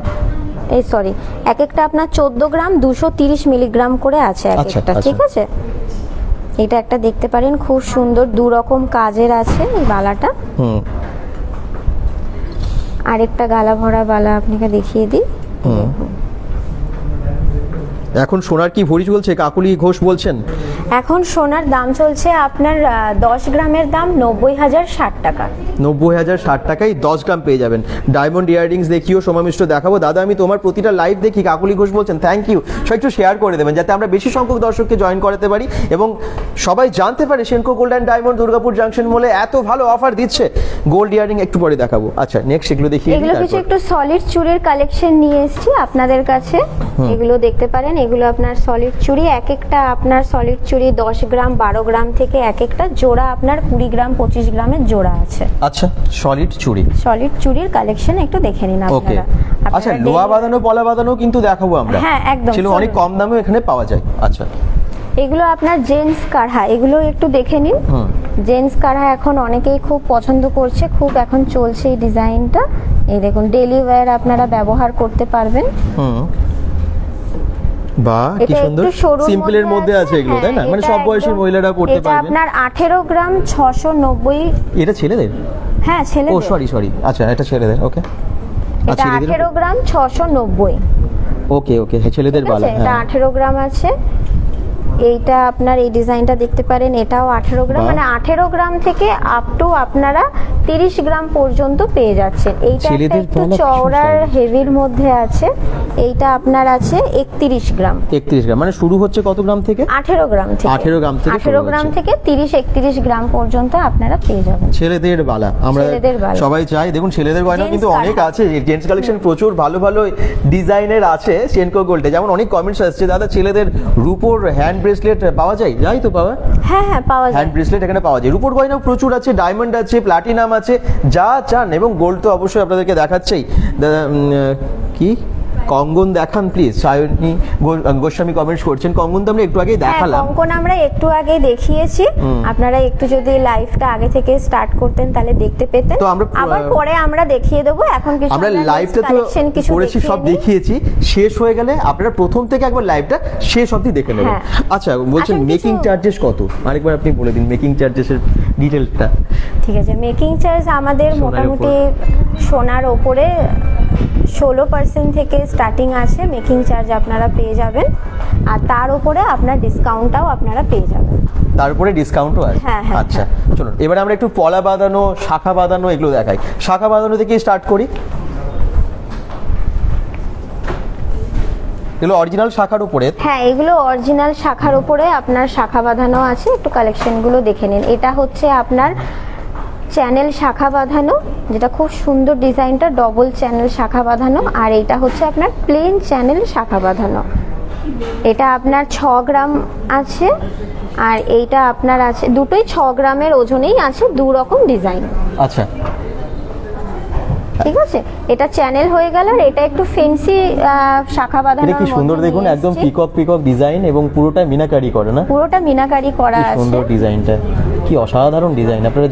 S2: এই সরি এক একটা আপনার 14 গ্রাম 230 মিলিগ্রাম করে আছে এক
S1: আচ্ছা,
S2: একটা,
S1: আচ্ছা।
S2: ঠিক আছে। এটা একটা দেখতে পারেন, খুব সুন্দর দু রকম কাজের আছে এই বালাটা। আরেকটা গালা ভরা বালা আপনাকে দেখিয়ে দিই।
S1: এখন সোনার কি ভরি চলছে, কাকুলি ঘোষ বলছেন?
S2: এখন সোনার দাম চলছে আপনার 10 গ্রামের দাম 90,060 টাকা।
S1: 90,060 টাকায় 10 গ্রাম পেয়ে যাবেন। ডায়মন্ড ইয়াররিংস দেখিও, সোমা মিশ্র দেখাবো। দাদা আমি তোমার প্রতিটা লাইভ দেখি, কাকুলি ঘোষ বলছেন, থ্যাংক ইউ। সবাই একটু শেয়ার করে দেবেন যাতে আমরা বেশি সংখ্যক দর্শককে জয়েন করাতে পারি এবং সবাই জানতে পারে Senco gold and diamond Durgapur junction মলে এত ভালো অফার দিচ্ছে। গোল্ড ইয়াররিং একটু পরে দেখাবো। আচ্ছা নেক্সট এগুলো দেখিয়ে দিই
S2: এগুলো কিছু
S1: তারপর।
S2: একটু সলিড চুড়ির কালেকশন নিয়ে এসেছি আপনাদের কাছে, এগুলো দেখতে পারেন। এগুলো আপনার সলিড চুড়ি, এক একটা আপনার সলিড চুড়ি 10 গ্রাম 12 গ্রাম থেকে এক একটা জোড়া আপনার 20 গ্রাম 25 গ্রামের জোড়া আছে।
S1: আচ্ছা, সলিড চুড়ি,
S2: সলিড চুড়ির কালেকশন একটু দেখে নিন
S1: ওকে।
S2: আপনারা।
S1: আচ্ছা, লোহা বাঁধানো পলা বাঁধানো কিন্তু দেখাবো আমরা।
S2: হ্যাঁ, একদম,
S1: ছিল অনেক
S2: চলুন।
S1: কম দামেও এখানে পাওয়া যায়। আচ্ছা,
S2: এগুলো আপনার জেন্টস কারহা, এগুলো একটু দেখে নিন। জেন্টস কারহা এখন অনেকেই খুব পছন্দ করছে, খুব এখন চলছে এই ডিজাইনটা। এই দেখুন, ডেলি ওয়্যার আপনারা ব্যবহার করতে পারবেন।
S1: বাহ কি
S2: এটা
S1: সুন্দর,
S2: একটু সরুর
S1: সিম্পলের মধ্যে আছে এগুলো, তাই না?
S2: হ্যাঁ,
S1: মানে
S2: এটা
S1: সব বয়সী
S2: একদম-
S1: মহিলারা পড়তে
S2: এটা
S1: পারবেন।
S2: আপনার 18 গ্রাম 690।
S1: এটা ছেলেদের?
S2: হ্যাঁ, ছেলে।
S1: ও সরি, আচ্ছা এটা ছেলেদের, ওকে।
S2: এটা 18 গ্রাম 690।
S1: ওকে, হ্যাঁ ছেলেদের বালা।
S2: এটা 18 গ্রাম আছে। এইটা আপনার এই ডিজাইনটা দেখতে পারেন, এটাও 18 গ্রাম,
S1: বাহ।
S2: মানে 18 গ্রাম থেকে আপ টু আপনারা 30 গ্রাম পর্যন্ত পেয়ে যাচ্ছেন। এইটা একটা
S1: ছেলেদের
S2: একটু
S1: বালা কি
S2: চওড়ার
S1: সুন্দর।
S2: হেভির মধ্যে আছে, এইটা আপনার আছে 31 গ্রাম।
S1: 31 গ্রাম, মানে শুরু হচ্ছে কত গ্রাম থেকে?
S2: 18 গ্রাম থেকে।
S1: 18 গ্রাম থেকে
S2: 18
S1: শুরু
S2: গ্রাম
S1: হচ্ছে।
S2: থেকে 30-31 গ্রাম পর্যন্ত আপনারা পেয়ে যাবেন।
S1: ছেলেদের বালা আমরা
S2: ছেলেদের বালা।
S1: সবাই চাই। দেখুন ছেলেদের গয়না
S2: Gents
S1: কিন্তু অনেক
S2: কারহা।
S1: আছে, জেন্টস কালেকশন প্রচুর ভালো ভালো ডিজাইনের আছে সেনকো গোল্ডে। যেমন অনেক কমেন্টস আসছে, দাদা ছেলেদের রূপোর হ্যান্ড ব্রেসলেট পাওয়া যায়? যাই তো পাওয়া,
S2: হ্যাঁ পাওয়া যায়।
S1: হ্যান্ড ব্রেসলেট এখানে পাওয়া যায়। রূপোর গয়নাও প্রচুর আছে, ডায়মন্ড আছে, প্লাটিনাম আছে, যা চান। এবং গোল্ড তো অবশ্যই আপনাদেরকে দেখাচ্ছেই। দাদা কি কঙ্গন দেখান প্লিজ। সায়নী গোস্বামী কমেন্টস করছেন, কঙ্গন তো আমরা একটু আগেই
S2: হ্যাঁ,
S1: দেখালাম।
S2: কঙ্কন আমরা একটু আগে দেখিয়েছি, আপনারা একটু যদি লাইভটা আগে থেকে স্টার্ট করতেন তাহলে দেখতে পেতেন।
S1: তো আমরা
S2: আবার পরে আমরা দেখিয়ে দেবো। এখন কিছু
S1: আমরা লাইভটা তো
S2: collection কিছু
S1: করেছি, সব
S2: দেখিয়ে দিই।
S1: দেখিয়েছি। শেষ হয়ে গেলে আপনারা প্রথম থেকে একবার লাইভটা শেষ অবধি দেখে নেবেন।
S2: হ্যাঁ।
S1: আচ্ছা বলছেন
S2: আসলে
S1: মেকিং
S2: কিছু-
S1: চার্জেস কত? আরেকবার আপনি বলে দিন মেকিং চার্জেসের ডিটেলটা।
S2: ঠিক আছে, মেকিং চার্জ আমাদের
S1: সোনার
S2: মোটামুটি সোনার ওপরে 16% থেকে স্টার্টিং আছে মেকিং চার্জ, আপনারা পেয়ে যাবেন। আর তার উপরে আপনার ডিসকাউন্টটাও আপনারা পেয়ে যাবেন।
S1: তারপরে ডিসকাউন্টও আছে।
S2: হ্যাঁ, হ্যাঁ,
S1: আচ্ছা চলুন এবারে আমরা একটু পলা বাঁধানো, শাখা বাঁধানো এগুলো দেখাই। শাখা বাঁধানো থেকে স্টার্ট করি। এগুলো অরিজিনাল শাখার উপরে।
S2: হ্যাঁ, এগুলো অরিজিনাল শাখার উপরে আপনার শাখা বাঁধানো আছে, একটু কালেকশনগুলো দেখে নিন। এটা হচ্ছে আপনার চ্যানেল শাখা বাঁধানো, যেটা খুব সুন্দর ডিজাইনটা, ডবল চ্যানেল শাখা বাঁধানো। আর এটা হচ্ছে আপনার প্লেন চ্যানেল শাখা বাঁধানো। এটা আপনার 6 গ্রাম আছে, আর এইটা আপনার আছে দুটোই 6 গ্রামের ওজনেই আছে, দু রকম ডিজাইন।
S1: আচ্ছা
S2: ঠিক আছে, এটা চ্যানেল হয়ে গেল। আর এটা একটু ফেন্সি শাখা বাঁধানো।
S1: এটা কি সুন্দর দেখুন, একদম পিকক ডিজাইন এবং পুরোটা মিনাকারি করে না?
S2: পুরোটা মিনাকারি করা
S1: কি
S2: আছে।
S1: সুন্দর ডিজাইনটা, কি অসাধারণ ডিজাইন। আপনারা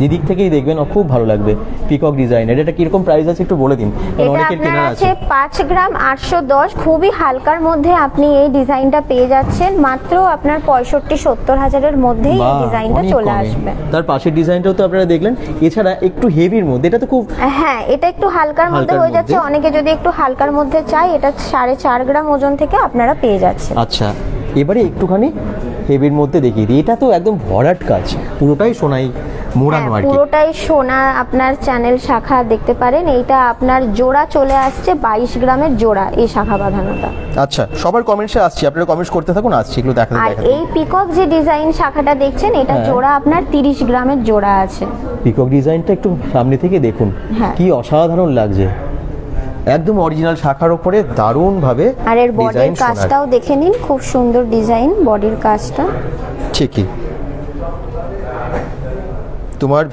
S1: যেদিক থেকেই দেখবেন খুব ভালো লাগবে পিকক ডিজাইন। এটা কিরকম প্রাইস আছে একটু বলে দিন, কারণ
S2: এটা
S1: অনেকের
S2: আপনার
S1: কেনা
S2: আছে
S1: আছে।
S2: 5 গ্রাম 810, খুবই হালকার মধ্যে আপনি এই ডিজাইনটা পেয়ে যাচ্ছেন মাত্র আপনার 65-70 হাজারের মধ্যেই এই ডিজাইনটা চলে আসবে।
S1: তার পাশের ডিজাইনটাও তো আপনারা দেখলেন। এছাড়া একটু হেভির মধ্যে, এটা তো খুব,
S2: হ্যাঁ এটা একটু হালকার মধ্যে হয়ে যাচ্ছে। অনেকে যদি একটু হালকার মধ্যে চায়, এটা 4.5 গ্রাম ওজন থেকে আপনারা পেয়ে যাচ্ছেন।
S1: আচ্ছা এবারে একটুখানি হেভির মধ্যে দেখিয়ে দিই। এটা তো একদম ভরাট কাজ, পুরোটাই সোনাই মোড়ানো আর কি।
S2: পুরোটাই সোনা, আপনার চ্যানেল শাখা দেখতে পারেন। এইটা আপনার জোড়া চলে আসছে 22 গ্রামের জোড়া এই শাখা বাঁধানোটা।
S1: আচ্ছা সবার কমেন্টসে আসছি, আপনারা কমেন্টস করতে থাকুন, আসছি এগুলো দেখাতে
S2: আর
S1: দেখাতে।
S2: এই পিকক যে ডিজাইন শাখাটা দেখছেন, এটা জোড়া আপনার 30 গ্রামের জোড়া আছে।
S1: পিকক ডিজাইনটা একটু সামনে থেকে দেখুন,
S2: হ্যাঁ।
S1: কি অসাধারণ লাগছে, একদম অরিজিনাল শাখার উপরে দারুণ ভাবে।
S2: আর এর বডির কাজটাও দেখে নিন, খুব সুন্দর ডিজাইন বডির কাজটা।
S1: ঠিকই, তোমার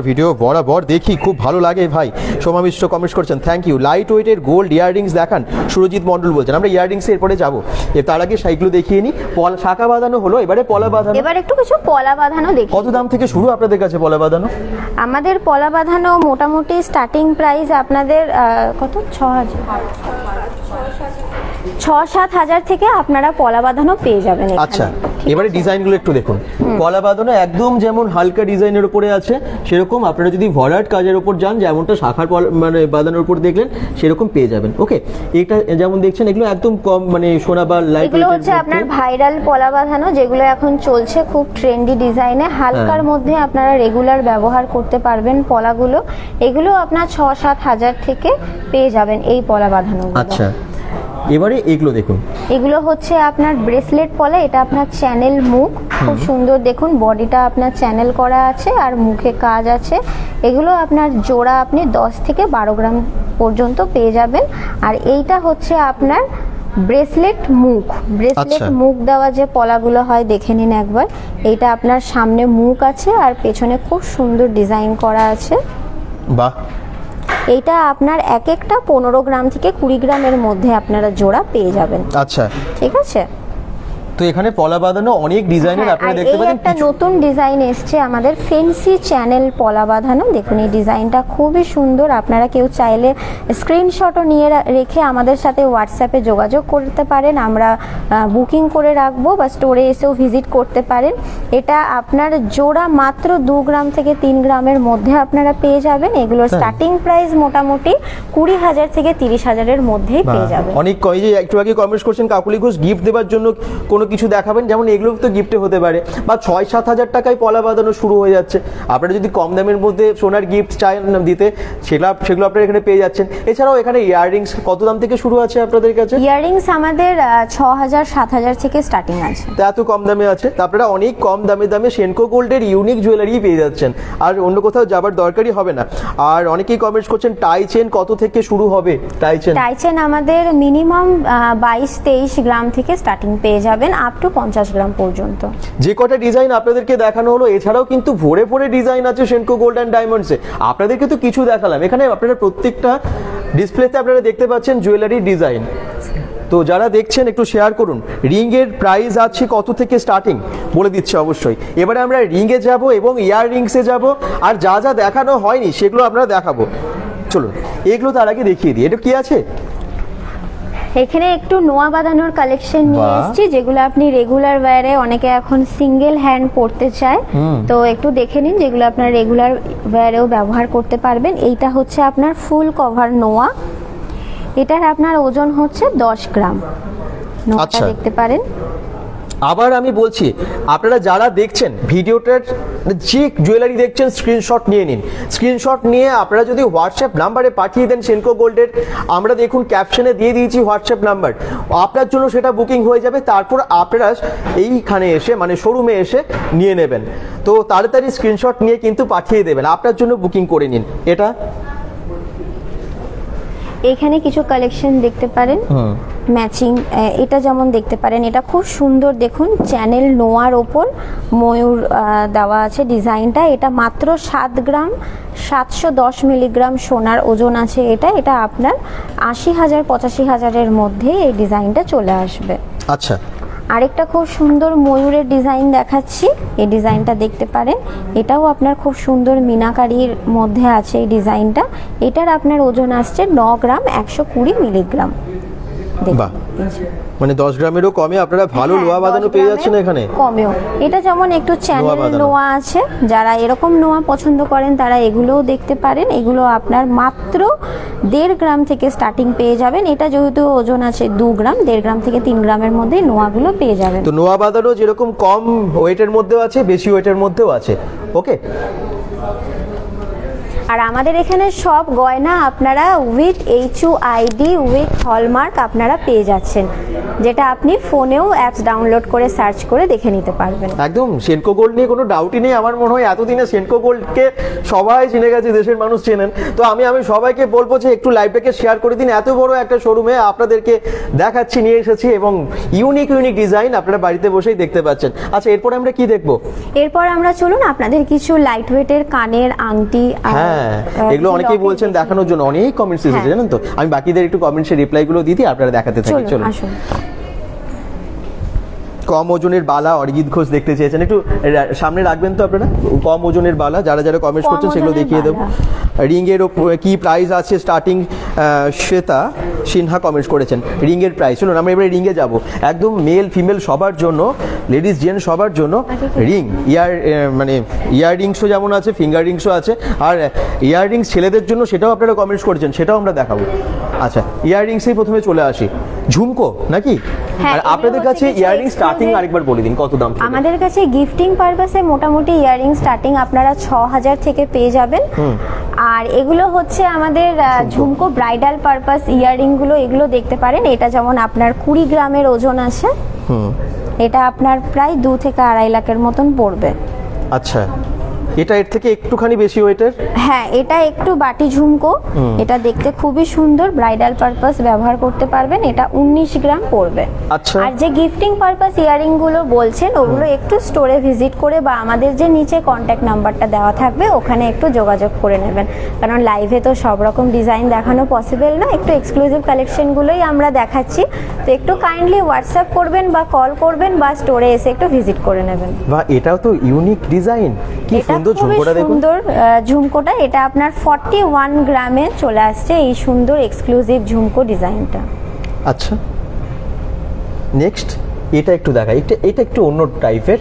S1: ভিডিও বরাবর দেখি, খুব ভালো লাগে ভাই। সোমা মিশ্র কমেন্টস করছেন, থ্যাংক ইউ। লাইট ওয়েটের গোল্ড ইয়াররিংস দেখান, সুরজিৎ মণ্ডল বলছেন। আমরা ইয়াররিংসে এরপরে যাবো, তার আগে সাইগুলো দেখিয়ে নিই। শাখা বাঁধানো হলো, এবারে পলা বাঁধানো।
S2: এবার একটু কিছু পলা বাঁধানো দেখি।
S1: কত দাম থেকে শুরু আপনাদের কাছে পলা বাঁধানো?
S2: আমাদের পলা বাঁধানো মোটামুটি স্টার্টিং প্রাইস আপনাদের কত, 6-7 হাজার থেকে আপনারা পলা বাঁধানো পেয়ে যাবেন।
S1: আচ্ছা এবারে ডিজাইনগুলো একটু দেখুন। পলা বাঁধানো একদম যেমন হালকা ডিজাইনের উপরে আছে, সেরকম আপনারা যদি ভরাট কাজের উপর যান, যেমনটা শাখার মানে বাঁধানোর উপর দেখলেন, সেরকম পেয়ে যাবেন। ওকে, এটা যেমন দেখছেন এগুলো একদম কম মানে সোনা বা লাইট
S2: এগুলো হচ্ছে আপনার ভাইরাল পলা বাঁধানো, যেগুলো এখন চলছে খুব ট্রেন্ডি ডিজাইনে। হালকার মধ্যে আপনারা রেগুলার ব্যবহার করতে পারবেন পলাগুলো। এগুলো আপনার 6-7 হাজার থেকে পেয়ে যাবেন এই পলা বাঁধানো।
S1: আচ্ছা এবারে এগুলো দেখুন,
S2: এগুলো হচ্ছে আপনার ব্রেসলেট পলা। এটা আপনার চ্যানেল মুখ, খুব সুন্দর দেখুন, বডিটা আপনার চ্যানেল করা আছে আর মুখে কাজ আছে। এগুলো আপনার জোড়া আপনি 10 থেকে 12 গ্রাম পর্যন্ত পেয়ে যাবেন। আর এইটা হচ্ছে আপনার ব্রেসলেট মুখ, ব্রেসলেট মুখ দেওয়া যে পলাগুলো হয় দেখে নিন একবার। এইটা আপনার সামনে মুখ আছে আর পেছনে খুব সুন্দর ডিজাইন করা আছে।
S1: বাহ,
S2: এইটা আপনার এক একটা 15 গ্রাম থেকে 20 গ্রামের মধ্যে আপনারা জোড়া পেয়ে যাবেন।
S1: আচ্ছা
S2: ঠিক আছে,
S1: তো এখানে পলা বাঁধানো অনেক ডিজাইনের আপনারা দেখতে পাচ্ছেন।
S2: একটা নতুন ডিজাইন এসছে আমাদের, ফেন্সি চ্যানেল পলা বাঁধানো। দেখুন এই ডিজাইনটা খুবই সুন্দর। আপনারা কেউ চাইলে স্ক্রিনশটও নিয়ে রেখে আমাদের সাথে হোয়াটসঅ্যাপে যোগাযোগ করতে পারেন, আমরা বুকিং করে রাখবো, বা স্টোরে এসেও ভিজিট করতে পারেন। এটা আপনার জোড়া মাত্র 2 গ্রাম থেকে 3 গ্রামের মধ্যে আপনারা পেয়ে যাবেন। এগুলোর স্টার্টিং প্রাইস মোটামুটি 20 হাজার থেকে 30 হাজারের মধ্যেই পেয়ে যাবেন।
S1: অনেক কই যে একটু আগে কমেন্টস করছেন কাকুলি ঘোষ গিফট দেওয়ার জন্য কোনো কিছু দেখাবেন, যেমন এগুলো তো গিফটে হতে পারে, বা 6-7 হাজার টাকায় পলা বাঁধানো শুরু হয়ে যাচ্ছে। আপনারা যদি কম দামের মধ্যে সোনার গিফট চান দিতে, সেগুলো আপনারা এখানে পেয়ে যাচ্ছেন। এছাড়াও এখানে ইয়াররিংস কত দাম থেকে শুরু আছে আপনাদের কাছে?
S2: ইয়াররিংস আমাদের 6,000-7,000 থেকে স্টার্টিং আছে।
S1: তা এত কম দামে আছে, তা আপনারা অনেক কম দামে সেনকো গোল্ডের ইউনিক জুয়েলারি পেয়ে যাচ্ছেন, আর অন্য কোথাও যাবার দরকারই হবে না। আর অনেকেই কমেন্টস করছেন টাই চেন কত থেকে শুরু হবে? টাই চেন
S2: আমাদের মিনিমাম 22-23 গ্রাম থেকে স্টার্টিং পেয়ে যাবেন, আপ টু 50 গ্রাম পর্যন্ত।
S1: যে কটা ডিজাইন আপনাদেরকে দেখানো হলো, এছাড়াও কিন্তু ভরে ভরে ডিজাইন আছে সেনকো গোল্ড অ্যান্ড ডায়মন্ডসে। আপনাদেরকে তো কিছু দেখালাম, এখানে আপনারা প্রত্যেকটা ডিসপ্লেতে আপনারা দেখতে পাচ্ছেন জুয়েলারি ডিজাইন। তো যারা দেখছেন একটু শেয়ার করুন। রিংয়ের প্রাইস আছে কত থেকে স্টার্টিং বলে দিচ্ছে অবশ্যই। এবারে আমরা রিংয়ে যাব এবং ইয়াররিংসে যাব, আর যা যা দেখানো হয়নি সেগুলো আমরা দেখাবো। চলুন এগুলো তার আগে দেখিয়ে দিই। এটা কি আছে?
S2: এখানে একটু নোয়া বাঁধানোর কালেকশন নিয়ে এসেছি, যেগুলো আপনি রেগুলার ওয়্যারে, অনেকে এখন সিঙ্গেল হ্যান্ড পড়তে চায়, তো একটু দেখে নিন, যেগুলো আপনার রেগুলার ওয়্যারেও ব্যবহার করতে পারবেন। এইটা হচ্ছে আপনার ফুল কভার নোয়া, এটার আপনার ওজন হচ্ছে 10 গ্রাম। নোয়াটা দেখতে পারেন।
S1: আবার আমি বলছি, আপনারা যারা দেখছেন ভিডিওটার যে জুয়েলারি দেখছেন স্ক্রিনশট নিয়ে নিন। স্ক্রিনশট নিয়ে আপনারা যদি হোয়াটসঅ্যাপ নাম্বারে পাঠিয়ে দেন সেনকো গোল্ডের, আমরা দেখুন ক্যাপশনে দিয়ে দিয়েছি হোয়াটসঅ্যাপ নাম্বার, আপনার জন্য সেটা বুকিং হয়ে যাবে। তারপর আপনারা এইখানে এসে মানে শোরুমে এসে নিয়ে নেবেন। তো তাড়াতাড়ি স্ক্রিনশট নিয়ে কিন্তু পাঠিয়ে দেবেন, আপনার জন্য বুকিং করে নিন। এটা
S2: এখানে কিছু কালেকশন দেখতে পারেন। ম্যাচিং এটা যেমন দেখতে পারেন, এটা খুব সুন্দর দেখুন, চ্যানেল নোয়ার ওপর ময়ূর দেওয়া আছে ডিজাইনটা। এটা মাত্র 7 গ্রাম 710 মিলিগ্রাম সোনার ওজন আছে। এটা আপনার 80,000 85,000-এর মধ্যে এই ডিজাইনটা চলে আসবে।
S1: আচ্ছা,
S2: আরেকটা খুব সুন্দর ময়ূরের ডিজাইন দেখাচ্ছি, এই ডিজাইনটা দেখতে পারেন। এটাও আপনার খুব সুন্দর মিনাকারির মধ্যে আছে এই ডিজাইনটা। এটার আপনার ওজন আসছে 9 গ্রাম 120 মিলিগ্রাম।
S1: বাহ, মানে 10 গ্রামেরও কমে আপনারা ভালো লোহা বাঁধানো পেয়ে যাচ্ছেন এখানে।
S2: কমেও এটা যেমন একটু চ্যানেল নোয়া আছে, যারা এরকম নোয়া পছন্দ করেন তারা এগুলোও দেখতে পারেন। এগুলো আপনার মাত্র 1.5 গ্রাম থেকে স্টার্টিং পেয়ে যাবেন। এটা যেহেতু ওজন আছে 2 গ্রাম, 1.5 গ্রাম থেকে 3 গ্রামের মধ্যে নোয়াগুলো পেয়ে যাবেন।
S1: তো নোয়া বাঁধানো যেরকম কম ওয়েটের মধ্যেও আছে, বেশি ওয়েটের মধ্যেও আছে। ওকে,
S2: আর আমাদের এখানে সব গয়না আপনারা উইথ HUID উইথ হলমার্ক আপনারা পেয়ে যাচ্ছেন, যেটা আপনি ফোনেও অ্যাপস ডাউনলোড করে সার্চ করে দেখে নিতে পারবেন।
S1: একদম সেনকো গোল্ড নিয়ে কোনো ডাউটই নেই। আমার মনে হয় এতদিনে সেনকো গোল্ডকে সবাই চিনে গেছে, দেশের মানুষ চেনেন। তো আমি সবাইকে বলবো যে একটু লাইভটাকে শেয়ার করে দিন। এত বড় একটা শোরুমে আপনাদেরকে দেখাচ্ছি, নিয়ে এসেছি, এবং ইউনিক ডিজাইন আপনারা বাড়িতে বসেই দেখতে পাচ্ছেন। আচ্ছা, এরপর আমরা কি দেখবো?
S2: এরপর আমরা চলুন আপনাদের কিছু লাইট ওয়েটের কানের আংটি,
S1: এগুলো অনেকেই বলছেন দেখানোর জন্য, অনেক কমেন্টস এসেছে জানেন তো। আমি বাকিদের একটু কমেন্টসের রিপ্লাইগুলো দিতে আপনারা দেখাতে থাকি। চলুন। কম ওজনের বালা অরিজিৎ ঘোষ দেখতে চেয়েছেন, একটু সামনে রাখবেন তো আপনারা। কম ওজনের বালা যারা যারা কমেন্টস করছেন সেগুলো দেখিয়ে দেবো। রিংয়ের কি প্রাইস আছে স্টার্টিং? শ্বেতা সিনহা কমেন্টস করেছেন রিংয়ের প্রাইস। চলুন আমরা এবারে রিংয়ে যাব। একদম মেল ফিমেল সবার জন্য, লেডিস জেন্টস সবার জন্য রিং, মানে ইয়ার রিংসও যেমন আছে, ফিঙ্গার রিংসও আছে। আর ইয়ার রিংস ছেলেদের জন্য সেটাও আপনারা কমেন্টস করেছেন, সেটাও আমরা দেখাবো। আচ্ছা, ইয়ার রিংসেই প্রথমে চলে আসি। ঝুমকো নাকি? আর আপনাদের কাছে ইয়াররিং স্টার্টিং আরেকবার বলে দিন কত দাম?
S2: আমাদের কাছে গিফটিং পারপাসে মোটামুটি ইয়াররিং স্টার্টিং আপনারা 6,000 থেকে পেয়ে যাবেন। আর এগুলো হচ্ছে আমাদের ঝুমকো ব্রাইডাল পারপাস ইয়াররিং গুলো, এগুলো দেখতে পারেন। এটা যেমন আপনার 20 গ্রামের ওজন আছে। এটা আপনার প্রায় 2 থেকে 2.5 লাখের মতন পড়বে।
S1: আচ্ছা, এটা এর থেকে একটুখানি বেশি ওয়েটের?
S2: হ্যাঁ, এটা একটু বাটি ঝুমকো। এটা দেখতে খুবই সুন্দর, ব্রাইডাল পারপাস ব্যবহার করতে পারবেন। এটা 19 গ্রাম পড়বে।
S1: আচ্ছা,
S2: আর যে গিফটিং পারপাস ইয়ারিং গুলো বলছেন ওগুলো একটু স্টোরে ভিজিট করে বা আমাদের যে নিচে কন্ট্যাক্ট নাম্বারটা দেওয়া থাকবে ওখানে একটু যোগাযোগ করে নেবেন, কারণ লাইভে তো সব রকম ডিজাইন দেখানো পসিবল না। একটু এক্সক্লুসিভ কালেকশনগুলোই আমরা দেখাচ্ছি, তো একটু কাইন্ডলি হোয়াটসঅ্যাপ করবেন বা কল করবেন বা স্টোরে এসে একটু ভিজিট করে নেবেন।
S1: বাহ, এটাও তো ইউনিক ডিজাইন। কি সুন্দর ঝুমকোটা দেখুন।
S2: সুন্দর ঝুমকোটা, এটা আপনার 41 গ্রামে চলে আসছে এই সুন্দর এক্সক্লুসিভ ঝুমকো ডিজাইনটা।
S1: আচ্ছা, নেক্সট এটা একটু দেখাই। এটা একটু অন্য টাইপের,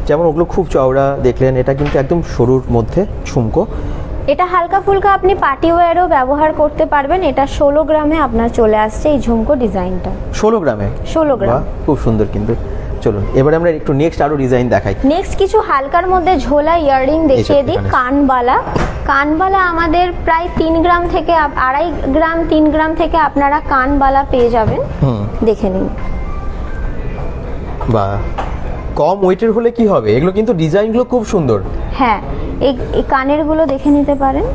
S1: যেমন ওগুলো খুব চওড়া দেখলেন, এটা কিন্তু একদম সরুর মধ্যে ঝুমকো।
S2: এটা হালকা ফুলকা আপনি পার্টি ওয়্যারও ব্যবহার করতে পারবেন। এটা 16 গ্রামে আপনার চলে আসছে এই ঝুমকো ডিজাইনটা।
S1: 16 গ্রামে?
S2: 16 গ্রাম।
S1: খুব সুন্দর কিন্তু। চলুন এবারে আমরা একটু নেক্সট আরো ডিজাইন দেখাই।
S2: নেক্সট কিছু হালকার মধ্যে ঝোলা ইয়াররিং দেখিয়ে দিই। কানবালা আমাদের প্রায় 3 গ্রাম থেকে 2.5 গ্রাম 3 গ্রাম থেকে আপনারা কানবালা পেয়ে যাবেন। দেখে নিন।
S1: বাহ, কম ওয়েটের হলে কি হবে? এগুলো কিন্তু ডিজাইনগুলো খুব সুন্দর।
S2: হ্যাঁ, এই কানের গুলো দেখে নিতে পারেন।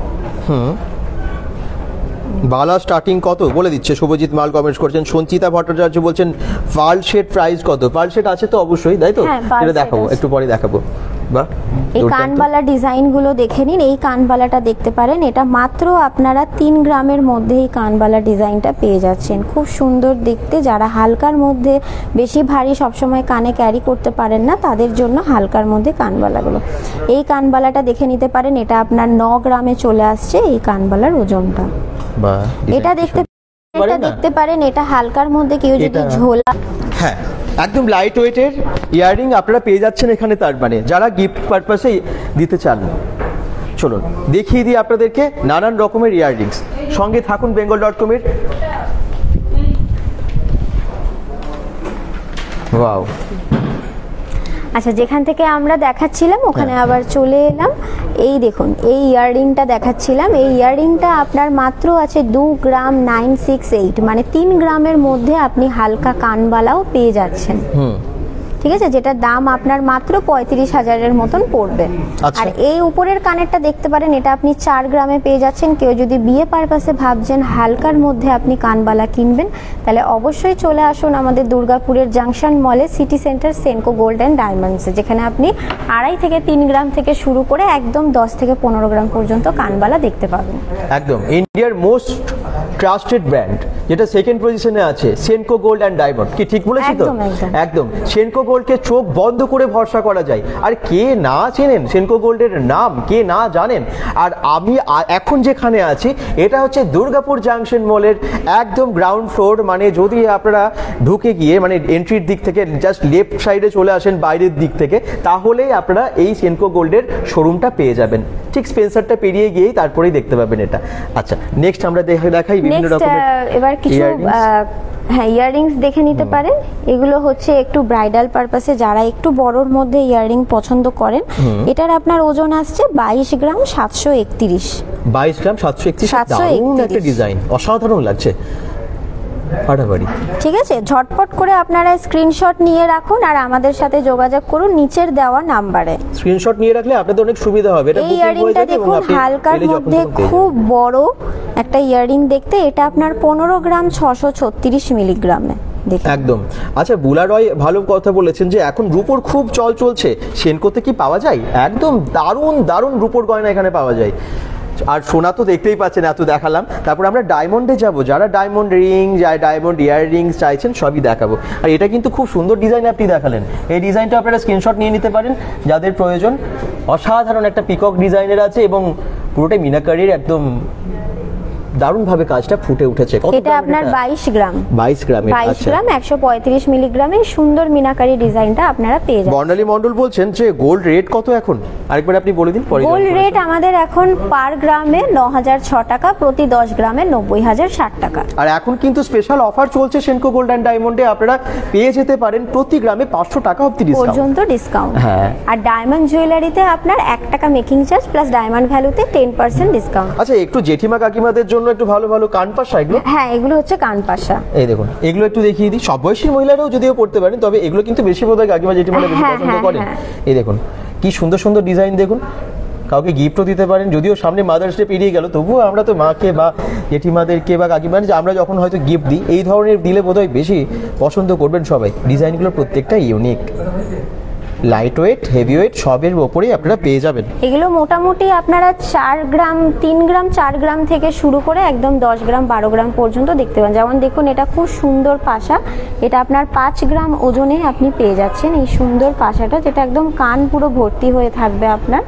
S1: বালা স্টার্টিং কত বলে দিচ্ছে শুভজিৎ মাল কমেন্টস করছেন। সঞ্চিতা ভট্টাচার্য বলছেন পার্ল সেট প্রাইস কত? পার্ল সেট আছে তো অবশ্যই, তাই তো? এটা দেখাবো, একটু পরে দেখাবো। বাহ,
S2: এই কানবালা ডিজাইন গুলো দেখে নিন। এই কানবালাটা দেখতে পারেন, এটা মাত্র আপনারা 3 গ্রামের মধ্যে এই কানবালা ডিজাইনটা পেয়ে যাচ্ছেন। খুব সুন্দর দেখতে। যারা হালকার মধ্যে, বেশি ভারী সবসময় কানে ক্যারি করতে পারেন না, তাদের জন্য হালকার মধ্যে কানবালাগুলো। এই কানবালাটা দেখে নিতে পারেন, এটা আপনার 9 গ্রামে চলে আসছে এই কানবালার ওজনটা। এটা দেখতে পারেন, এটা হালকার মধ্যে কেউ যদি ঝোলা,
S1: হ্যাঁ একদম লাইট ওয়েটের ইয়াররিং আপনারা পেয়ে যাচ্ছেন এখানে। তার মানে যারা গিফট পারপাসে দিতে চান, চলুন দেখিয়ে দিই আপনাদেরকে নানান রকমের ইয়াররিংস। সঙ্গে থাকুন bengal.com-এর। ওয়াও,
S2: আচ্ছা, যেখান থেকে আমরা দেখাচ্ছিলাম ওখানে আবার চলে এলাম। এই দেখুন, এই ইয়াররিংটা দেখাচ্ছিলাম। এই ইয়াররিংটা আপনার মাত্র আছে 2 গ্রাম 968, মানে 3 গ্রামের মধ্যে আপনি হালকা কানবালাও পেয়ে যাচ্ছেন। ঠিক আছে, যেটার দাম আপনার মাত্র 35,000-এর মতন পড়বে।
S1: আচ্ছা।
S2: আর এই উপরের কানেরটা দেখতে পারেন, এটা আপনি 4 গ্রামে পেয়ে যাচ্ছেন। কেউ যদি বিয়ে পারপাসে ভাবছেন হালকার মধ্যে আপনি কানবালা কিনবেন, তাহলে অবশ্যই চলে আসুন আমাদের দুর্গাপুরের জাংশন মলে city centre Senco gold and ডায়মন্ডসে, যেখানে আপনি 2.5 থেকে 3 গ্রাম থেকে শুরু করে একদম 10 থেকে 15 গ্রাম পর্যন্ত কানবালা দেখতে পাবেন।
S1: একদম ইন্ডিয়ার মোস্ট ট্রাস্টেড ব্র্যান্ড, যেটা সেকেন্ড পজিশনে আছে, সেনকো গোল্ড অ্যান্ড ডায়মন্ড। কি ঠিক বলেছি তো?
S2: একদম, একদম।
S1: একদম সেনকো গোল্ডকে চোখ বন্ধ করে ভরসা করা যায়। আর কে না চেনেন সেনকো গোল্ডের নাম, কে না জানেন? আর আমি এখন যেখানে আছি এটা হচ্ছে দুর্গাপুর জাংশন মলের একদম গ্রাউন্ড ফ্লোর। মানে যদি আপনারা ঢুকে গিয়ে মানে এন্ট্রির দিক থেকে জাস্ট লেফট সাইডে চলে আসেন বাইরের দিক থেকে, তাহলেই আপনারা এই সেনকো গোল্ডের শোরুমটা পেয়ে যাবেন। ঠিক স্পেন্সারটা পেরিয়ে গিয়েই তারপরেই দেখতে পাবেন এটা। আচ্ছা, নেক্সট আমরা দেখাই বিভিন্ন রকমের
S2: এবার কিছু হ্যাঁ ইয়াররিংস দেখে নিতে পারেন। এগুলো হচ্ছে একটু ব্রাইডাল পারপাসে, যারা একটু বড়র মধ্যে ইয়াররিং পছন্দ করেন। এটার আপনার ওজন আসছে 22 গ্রাম 731।
S1: 22 গ্রাম 731, দারুণ একটা ডিজাইন, অসাধারণ লাগছে, ফাটাফাটি।
S2: ঠিক আছে, ঝটপট করে আপনারা স্ক্রিনশট নিয়ে রাখুন আর আমাদের সাথে যোগাযোগ করুন নিচের দেওয়া নাম্বারে।
S1: স্ক্রিনশট নিয়ে রাখলে আপনাদের অনেক সুবিধা হবে। এটা
S2: এই
S1: বুকিং হয়ে
S2: ইয়াররিংটা
S1: যাবে এবং
S2: দেখুন
S1: আপনি
S2: হালকার মধ্যে খুব বড় একটা ইয়াররিং দেখতে। এটা আপনার 15 গ্রাম 636 মিলিগ্রামে।
S1: একদম। আচ্ছা, বুলা রয় ভালো কথা বলেছেন যে এখন রূপোর খুব চলছে। সেনকোতে কি পাওয়া যায়? একদম দারুণ দারুণ রূপোর গয়না এখানে পাওয়া যায়। আর সোনা তো দেখতেই পাচ্ছেন, এত দেখালাম। তারপর আমরা ডায়মন্ডে যাব, যারা ডায়মন্ড রিং ডায়মন্ড ইয়াররিংস চাইছেন সবই দেখাবো। আর এটা কিন্তু খুব সুন্দর ডিজাইন আপনি দেখালেন। এই ডিজাইনটা আপনারা স্ক্রিনশট নিয়ে নিতে পারেন যাদের প্রয়োজন। অসাধারণ একটা পিকক ডিজাইনের আছে এবং পুরোটাই মিনাকারির একদম দারুণভাবে কাজটা ফুটে উঠেছে।
S2: এটা আপনার 22 গ্রাম
S1: 22 গ্রামের।
S2: 22 গ্রাম 135 মিলিগ্রামের সুন্দর মিনাকারি ডিজাইনটা আপনারা পেয়ে যাবেন।
S1: বর্ণালী মণ্ডল বলছেন যে গোল্ড রেট কত এখন, আরেকবার আপনি বলে দিন।
S2: গোল্ড রেট আমাদের এখন পার গ্রামে 9,006 টাকা, প্রতি 10 গ্রামে 90,060 টাকা।
S1: আর এখন কিন্তু স্পেশাল অফার চলছে সেনকো গোল্ড অ্যান্ড ডায়মন্ডে, আপনারা পেয়ে যেতে পারেন প্রতি গ্রামে 500 টাকা অবধি
S2: পর্যন্ত ডিসকাউন্ট।
S1: হ্যাঁ।
S2: আর ডায়মন্ড জুয়েলারিতে আপনার 1 টাকা মেকিং চার্জ প্লাস ডায়মন্ড ভ্যালুতে 10% ডিসকাউন্ট।
S1: আচ্ছা, একটু জেঠিমা কাকিমাদের জন্য একটু ভালো ভালো কানপাশা এগুলো।
S2: হ্যাঁ, এগুলো হচ্ছে কানপাশা।
S1: এই দেখুন, এগুলো একটু দেখিয়ে দিই। সব বয়সী মহিলারাও যদিও পড়তে পারেন, তবে এগুলো কিন্তু বেশি বোধহয় কাকিমা জেঠিমারা বেশি পছন্দ করেন। এই দেখুন কি সুন্দর সুন্দর ডিজাইন, দেখুন কাউকে গিফটও দিতে পারেন। যদিও সামনে মাদার্স ডে পেরিয়ে গেল, তবুও আমরা তো মাকে বা জেঠিমাদেরকে বা কাকিমা আমরা যখন হয়তো গিফট দিই, এই ধরনের দিলে বোধহয় বেশি পছন্দ করবেন সবাই। ডিজাইনগুলো প্রত্যেকটা unique, light weight, heavy weight সবের ওপরেই আপনারা পেয়ে যাবেন।
S2: এগুলো মোটামুটি আপনারা 4 গ্রাম 3 গ্রাম 4 গ্রাম থেকে শুরু করে একদম 10 গ্রাম 12 গ্রাম পর্যন্ত দেখতে পান। যেমন দেখুন এটা খুব সুন্দর পাশা, এটা আপনার 5 গ্রাম ওজনে আপনি পেয়ে যাচ্ছেন এই সুন্দর পাশাটা, যেটা একদম কান পুরো ভর্তি হয়ে থাকবে আপনার।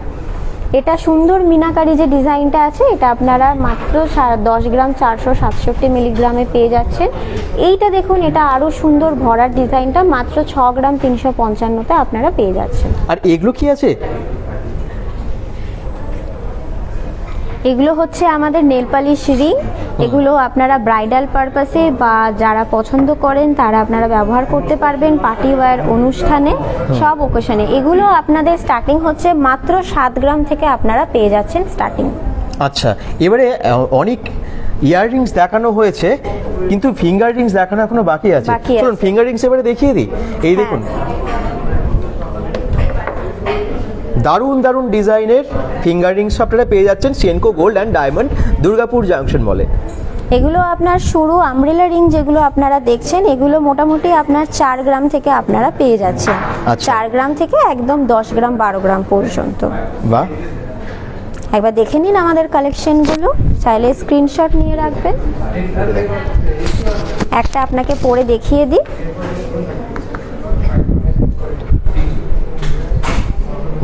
S2: এটা সুন্দর মিনাকারি যে ডিজাইনটা আছে, এটা আপনারা মাত্র 10 গ্রাম 467 মিলিগ্রামে পেয়ে যাচ্ছেন। এইটা দেখুন, এটা আরো সুন্দর ভরার ডিজাইনটা মাত্র 6 গ্রাম 355তে আপনারা পেয়ে যাচ্ছেন।
S1: আর এগুলো কি আছে?
S2: এগুলো হচ্ছে আমাদের নেল পালিশ রিং। এগুলো আপনারা ব্রাইডাল পারপাসে বা যারা পছন্দ করেন তারা আপনারা ব্যবহার করতে পারবেন পার্টি ওয়্যার অনুষ্ঠানে, সব ওকেশনে। এগুলো আপনাদের স্টার্টিং হচ্ছে মাত্র 7 গ্রাম থেকে আপনারা পেয়ে যাচ্ছেন স্টার্টিং।
S1: আচ্ছা, এবারে অনেক ইয়াররিংস দেখানো হয়েছে, কিন্তু ফিঙ্গার রিংস দেখানো এখনো বাকি আছে। চলুন ফিঙ্গার রিংস এবারে দেখিয়ে দিই। এই দেখুন দারুণ দারুণ ডিজাইনের ফিঙ্গার রিংস আপনারা পেয়ে যাচ্ছেন Senco gold and diamond Durgapur junction মলে।
S2: এগুলো আপনার সরু আমব্রেলা রিং যেগুলো আপনারা দেখছেন, এগুলো মোটামুটি আপনার 4 গ্রাম থেকে আপনারা পেয়ে যাচ্ছেন। 4 গ্রাম থেকে একদম 10 গ্রাম 12 গ্রাম পর্যন্ত।
S1: বাহ,
S2: একবার দেখে নিন আমাদের কালেকশনগুলো, চাইলে স্ক্রিনশট নিয়ে রাখবেন। একটা আপনাকে পরে দেখিয়ে দিই।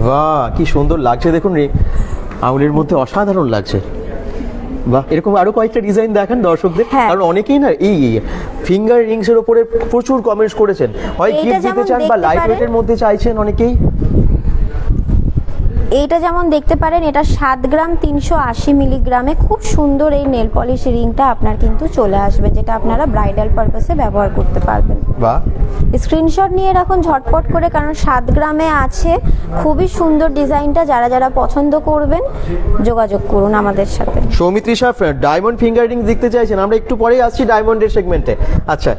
S1: বাহ, কি সুন্দর লাগছে দেখুন, আঙুলের মধ্যে অসাধারণ লাগছে। বাহ, এরকম আরো কয়েকটা ডিজাইন দেখান দর্শকদের, কারণ অনেকেই না এই ফিঙ্গার রিংস এর উপরে প্রচুর কমেন্টস করেছেন, হয় গিফট দিতে চান বা লাইট ওয়েটের মধ্যে চাইছেন অনেকেই।
S2: এইটা যেমন দেখতে পারেন, এটা 7 গ্রাম 380 মিলিগ্রামে খুব সুন্দর এই নেল পলিশ রিংটা আপনার কিন্তু চলে আসবে, যেটা আপনারা ব্রাইডাল পারপাসে ব্যবহার করতে পারবেন।
S1: বাহ,
S2: স্ক্রিনশট নিয়ে রাখুন ঝটপট করে, কারণ 7 গ্রামে আছে। খুবই সুন্দর ডিজাইনটা, যারা যারা পছন্দ করবেন যোগাযোগ করুন আমাদের সাথে।
S1: সৌমিত্রিষা ডায়মন্ড ফিঙ্গার রিং দেখতে চাইছেন, আমরা একটু পরেই আসছি ডায়মন্ডের সেগমেন্টে। আচ্ছা,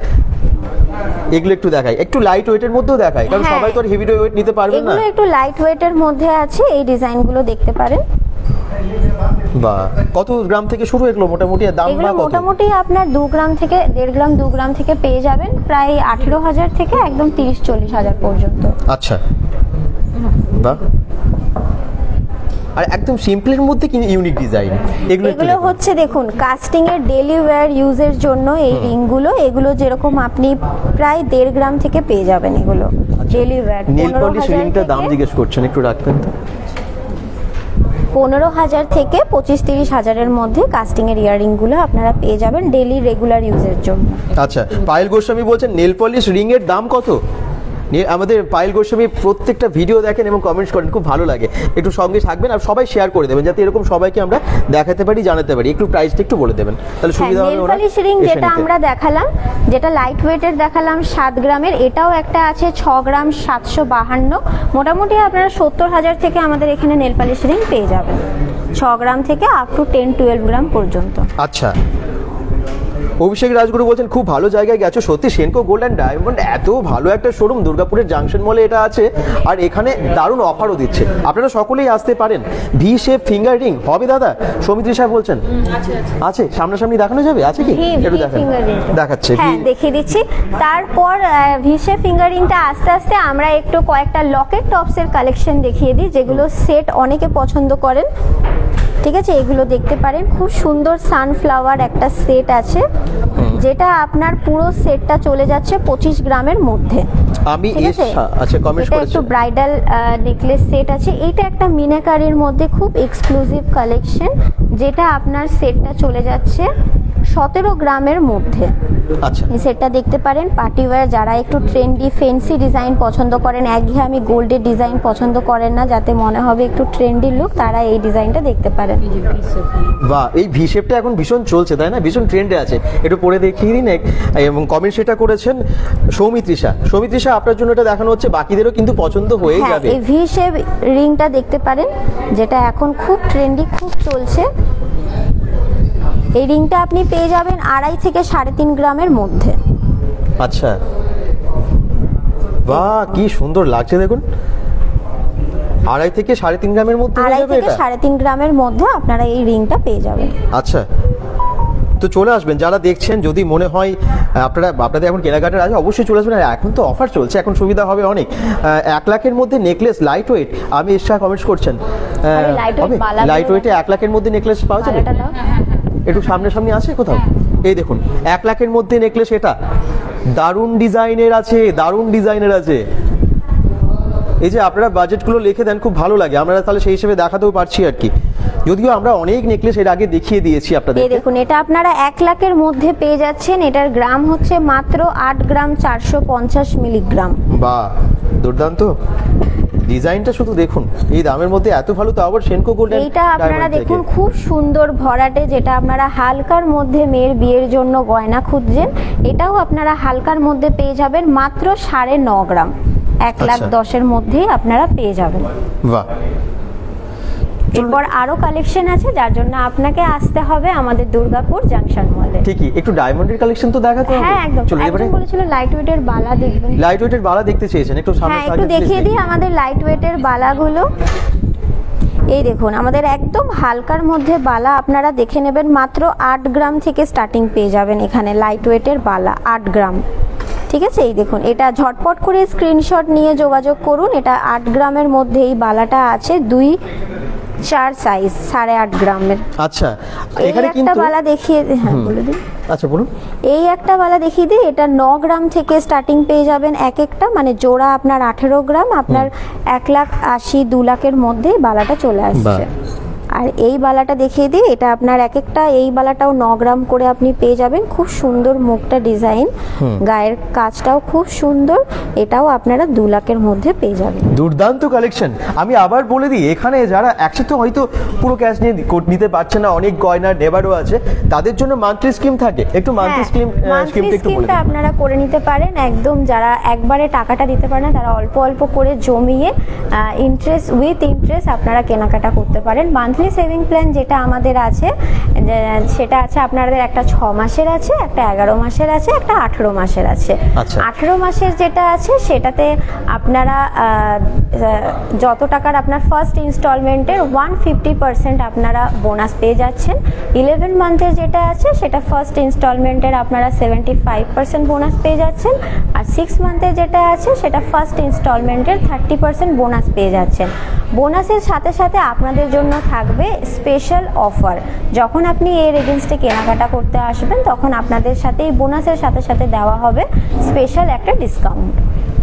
S1: এগুলো একটু দেখাই, একটু লাইট ওয়েটের মধ্যেও দেখাই, কারণ
S2: হ্যাঁ।
S1: সবাই তো আর হেভি ওয়েট নিতে পারবে না।
S2: এগুলো একটু লাইট ওয়েটের মধ্যে আছে, এই ডিজাইনগুলো দেখতে পারেন।
S1: বা কত গ্রাম থেকে শুরু এগুলো মোটামুটি, আর দাম
S2: এগুলো
S1: বা কত?
S2: মোটামুটি আপনার 2 গ্রাম থেকে 1.5 গ্রাম 2 গ্রাম থেকে পেয়ে যাবেন প্রায় 18,000 থেকে একদম 30-40,000 পর্যন্ত।
S1: আচ্ছা, বাহ। আর একদম সিম্পলের মধ্যে কি ইউনিক ডিজাইন এগুলো?
S2: এগুলো হচ্ছে দেখুন কাস্টিং এর ডেইলি ওয়্যার ইউজের জন্য এই রিংগুলো, এগুলো যেরকম আপনি প্রায় 1.5 গ্রাম থেকে পেয়ে যাবেন এগুলো ডেইলি ওয়্যার।
S1: নেল পলিশ রিংটার দাম জিজ্ঞেস করছেন, একটু রাখবেন তো।
S2: 15,000 থেকে 25-30,000-এর মধ্যে কাস্টিং এর ইয়াররিং গুলো আপনারা পেয়ে যাবেন ডেইলি রেগুলার ইউজের জন্য।
S1: আচ্ছা, পায়েল গোস্বামী বলছেন নেল পলিশ রিং এর দাম কত? আমাদের পায়েল গোস্বামী প্রত্যেকটা ভিডিও দেখেন এবং কমেন্টস করেন, খুব ভালো লাগে। একটু সঙ্গে থাকবেন আর সবাই শেয়ার করে দেবেন, যাতে এরকম সবাইকে আমরা দেখাতে পারি, জানাতে পারি। একটু প্রাইসটা একটু বলে দেবেন, তাহলে সুবিধা হবে।
S2: নেল পলিশ রিং যেটা আমরা দেখালাম, যেটা লাইট ওয়েটের দেখালাম 7 গ্রামের, এটাও একটা আছে 6 গ্রাম 752। মোটামুটি আপনারা 70,000 থেকে আমাদের এখানে নেল পলিশ রিং পেয়ে যাবেন 6 গ্রাম থেকে আপ টু 10-12 গ্রাম পর্যন্ত।
S1: আচ্ছা, অভিষেক রাজগুরু বলছেন খুব ভালো জায়গায় গেছো সত্যি, সেনকো গোল্ড অ্যান্ড ডায়মন্ড এত ভালো একটা শোরুম, দুর্গাপুরের জাংশন মলে এটা আছে, আর এখানে দারুণ অফারও দিচ্ছে। আপনারা সকলেই আসতে পারেন। ভি শেপ ফিঙ্গার রিং হবে দাদা? সৌমিত্রী সাহেব বলছেন আছে, সামনাসামনি দেখানো যাবে? আছে কি? একটু দেখান, দেখাচ্ছে।
S2: হ্যাঁ, দেখিয়ে দিচ্ছি। তারপর ভি শেপ ফিঙ্গার রিংটা আস্তে আস্তে আমরা একটু কয়েকটা লকেট টপস এর কালেকশন দেখিয়ে দিই, যেগুলো সেট অনেকে পছন্দ করেন। ঠিক আছে, এগুলো দেখতে পারেন, খুব সুন্দর সানফ্লাওয়ার একটা সেট আছে, যেটা আপনার পুরো সেটটা চলে যাচ্ছে 25 গ্রামের মধ্যে।
S1: আমি আচ্ছা কমেন্ট করেছি,
S2: একটু ব্রাইডাল নেকলেস সেট আছে। এইটা একটা মিনাকারির মধ্যে খুব এক্সক্লুসিভ কালেকশন, যেটা আপনার সেটটা চলে যাচ্ছে 17 গ্রামের মধ্যে।
S1: আচ্ছা,
S2: এই সেটটা দেখতে পারেন। পার্টি ওয়্যার যারা একটু ট্রেন্ডি ফ্যান্সি ডিজাইন পছন্দ করেন, একঘেয়েমি গোল্ডের ডিজাইন পছন্দ করেন না, যাতে মনে হবে একটু ট্রেন্ডি লুক, তারা এই ডিজাইনটা দেখতে পারেন।
S1: বাহ, এই ভি শেপটা এখন ভীষণ চলছে তাই না, ভীষণ ট্রেন্ডে আছে। একটু পরে দেখিয়ে দিন। এবং কমেন্ট সেটা করেছেন সৌমিত্রিষা। সৌমিত্রিষা, আপনার জন্য এটা দেখানো হচ্ছে, বাকিদেরও কিন্তু পছন্দ হয়ে যাবে।
S2: এই ভি শেপ রিংটা দেখতে পারেন, যেটা এখন খুব ট্রেন্ডি, খুব চলছে। এই রিংটা আপনি পেয়ে যাবেন 2.5 থেকে 3.5 গ্রামের মধ্যে।
S1: আচ্ছা, বাহ কি সুন্দর লাগছে দেখুন। 2.5 থেকে 3.5 গ্রামের মধ্যে,
S2: 2.5 থেকে 3.5 গ্রামের মধ্যে আপনারা এই রিংটা পেয়ে যাবেন।
S1: আচ্ছা, তো চলে আসবেন যারা দেখছেন। যদি মনে হয় আপনাদের এখন কেনাকাটার আছে, অবশ্যই চলে আসবেন। আর এখন তো অফার চলছে, এখন সুবিধা হবে অনেক। 1 লাখের মধ্যে নেকলেস লাইট ওয়েট, আমি এক্সট্রা কমেন্টস করছেন লাইট ওয়েটে 1 লাখের মধ্যে নেকলেস পাওয়া যাবে? একটু সামনাসামনি আছে কোথাও? এই দেখুন 1 লাখের মধ্যে নেকলেস, এটা দারুণ ডিজাইনের আছে, দারুণ ডিজাইনের আছে। এই যে আপনারা বাজেটগুলো লিখে দেন, খুব ভালো লাগে, আমরা তাহলে সেই হিসেবে দেখাতেও পারছি আর কি। যদিও আমরা অনেক নেকলেস এর আগে দেখিয়ে দিয়েছি আপনাদের।
S2: এই দেখুন, এটা আপনারা 1 লাখের মধ্যে পেয়ে যাচ্ছেন। এটার গ্রাম হচ্ছে মাত্র 8 গ্রাম 450 মিলিগ্রাম।
S1: বাহ, দুর্দান্ত ডিজাইনটা শুধু দেখুন, এই দামের মধ্যে এত ভালো, তো আবার সেনকো গোল্ড।
S2: এইটা আপনারা দেখুন খুব সুন্দর ভরাটে, যেটা আপনারা হালকার মধ্যে মেয়ের বিয়ের জন্য গয়না খুঁজছেন, এটাও আপনারা হালকার মধ্যে পেয়ে যাবেন মাত্র 9.5 গ্রাম। 1,10,000-এর মধ্যেই আপনারা পেয়ে যাবেন।
S1: বাহ,
S2: এরপর আরো কালেকশন আছে, যার জন্য আপনাকে আসতে হবে আমাদের দুর্গাপুর জাংশন মলে।
S1: ঠিকই, একটু ডায়মন্ডের কালেকশন তো দেখাতে হবে।
S2: হ্যাঁ একদম।
S1: চলো এবারে
S2: বলেছিল লাইট ওয়েটের বালা দেখবেন।
S1: লাইট ওয়েটের বালা দেখতে চেয়েছেন, একটু সামনে
S2: হ্যাঁ, একটু দেখিয়ে দিই আমাদের লাইট ওয়েটের বালাগুলো। এই দেখুন, আমাদের একদম হালকার মধ্যে বালা আপনারা দেখে নেবেন, মাত্র 8 গ্রাম থেকে স্টার্টিং পেয়ে যাবেন এখানে লাইট ওয়েটের বালা 8 গ্রাম। ঠিক আছে, এই দেখুন, এটা ঝটপট করে স্ক্রিনশট নিয়ে যোগাযোগ করুন। এটা 8 গ্রামের মধ্যে এই বালাটা আছে, 2-4 সাইজ 8.5 গ্রামের।
S1: আচ্ছা,
S2: এখানে কিন্তু একটা বালা দেখিয়ে, হ্যাঁ বলে দিন।
S1: আচ্ছা বলুন।
S2: এই একটা বালা দেখিয়ে দিই, এটা 9 গ্রাম থেকে স্টার্টিং পেয়ে যাবেন এক একটা, মানে জোড়া আপনার 18 গ্রাম, আপনার 1,80,000-2 লাখের মধ্যে বালাটা চলে আসছে। আর এই বালাটা দেখিয়ে দিই, এটা আপনার এক একটা, এই বালাটাও 9 গ্রাম করে আপনি পেয়ে যাবেন। খুব সুন্দর মুখটা ডিজাইন, গায়ের কাজটাও খুব সুন্দর, এটাও আপনারা 2 লাখের মধ্যে পেয়ে যাবেন।
S1: দুর্দান্ত কালেকশন। আমি আবার বলে দিই, এখানে যারা একসাথে হয়তো পুরো ক্যাশ নিয়ে নিতে পারছে না, অনেক গয়না নেবারও আছে, তাদের জন্য মান্থলি স্কিম থাকে। একটু মান্থলি স্কিমটা
S2: আপনারা করে নিতে পারেন। একদম যারা একবারে টাকাটা দিতে পারে না, তারা অল্প অল্প করে জমিয়ে উইথ ইন্টারেস্ট আপনারা কেনাকাটা করতে পারেন। মান্থলি মান্থলি সেভিং প্ল্যান যেটা আমাদের আছে সেটা আছে আপনাদের একটা 6 মাসের আছে, একটা 11 মাসের আছে, একটা 18 মাসের আছে।
S1: আচ্ছা।
S2: 18 মাসের যেটা আছে সেটাতে আপনারা যত টাকার আপনার ফার্স্ট ইনস্টলমেন্টের 150% আপনারা বোনাস পেয়ে যাচ্ছেন। 11 মান্থের যেটা আছে সেটা ফার্স্ট ইনস্টলমেন্টের আপনারা 75% বোনাস পেয়ে যাচ্ছেন। আর 6 মান্থের যেটা আছে সেটা ফার্স্ট ইনস্টলমেন্টের 30% বোনাস পেয়ে যাচ্ছেন। বোনাসের সাথে সাথে আপনাদের জন্য থাকবে স্পেশাল অফার। যখন আপনি এর এগেনস্টে কেনাকাটা করতে আসবেন তখন আপনাদের সাথে এই বোনাসের সাথে সাথে দেওয়া হবে স্পেশাল একটা ডিসকাউন্ট।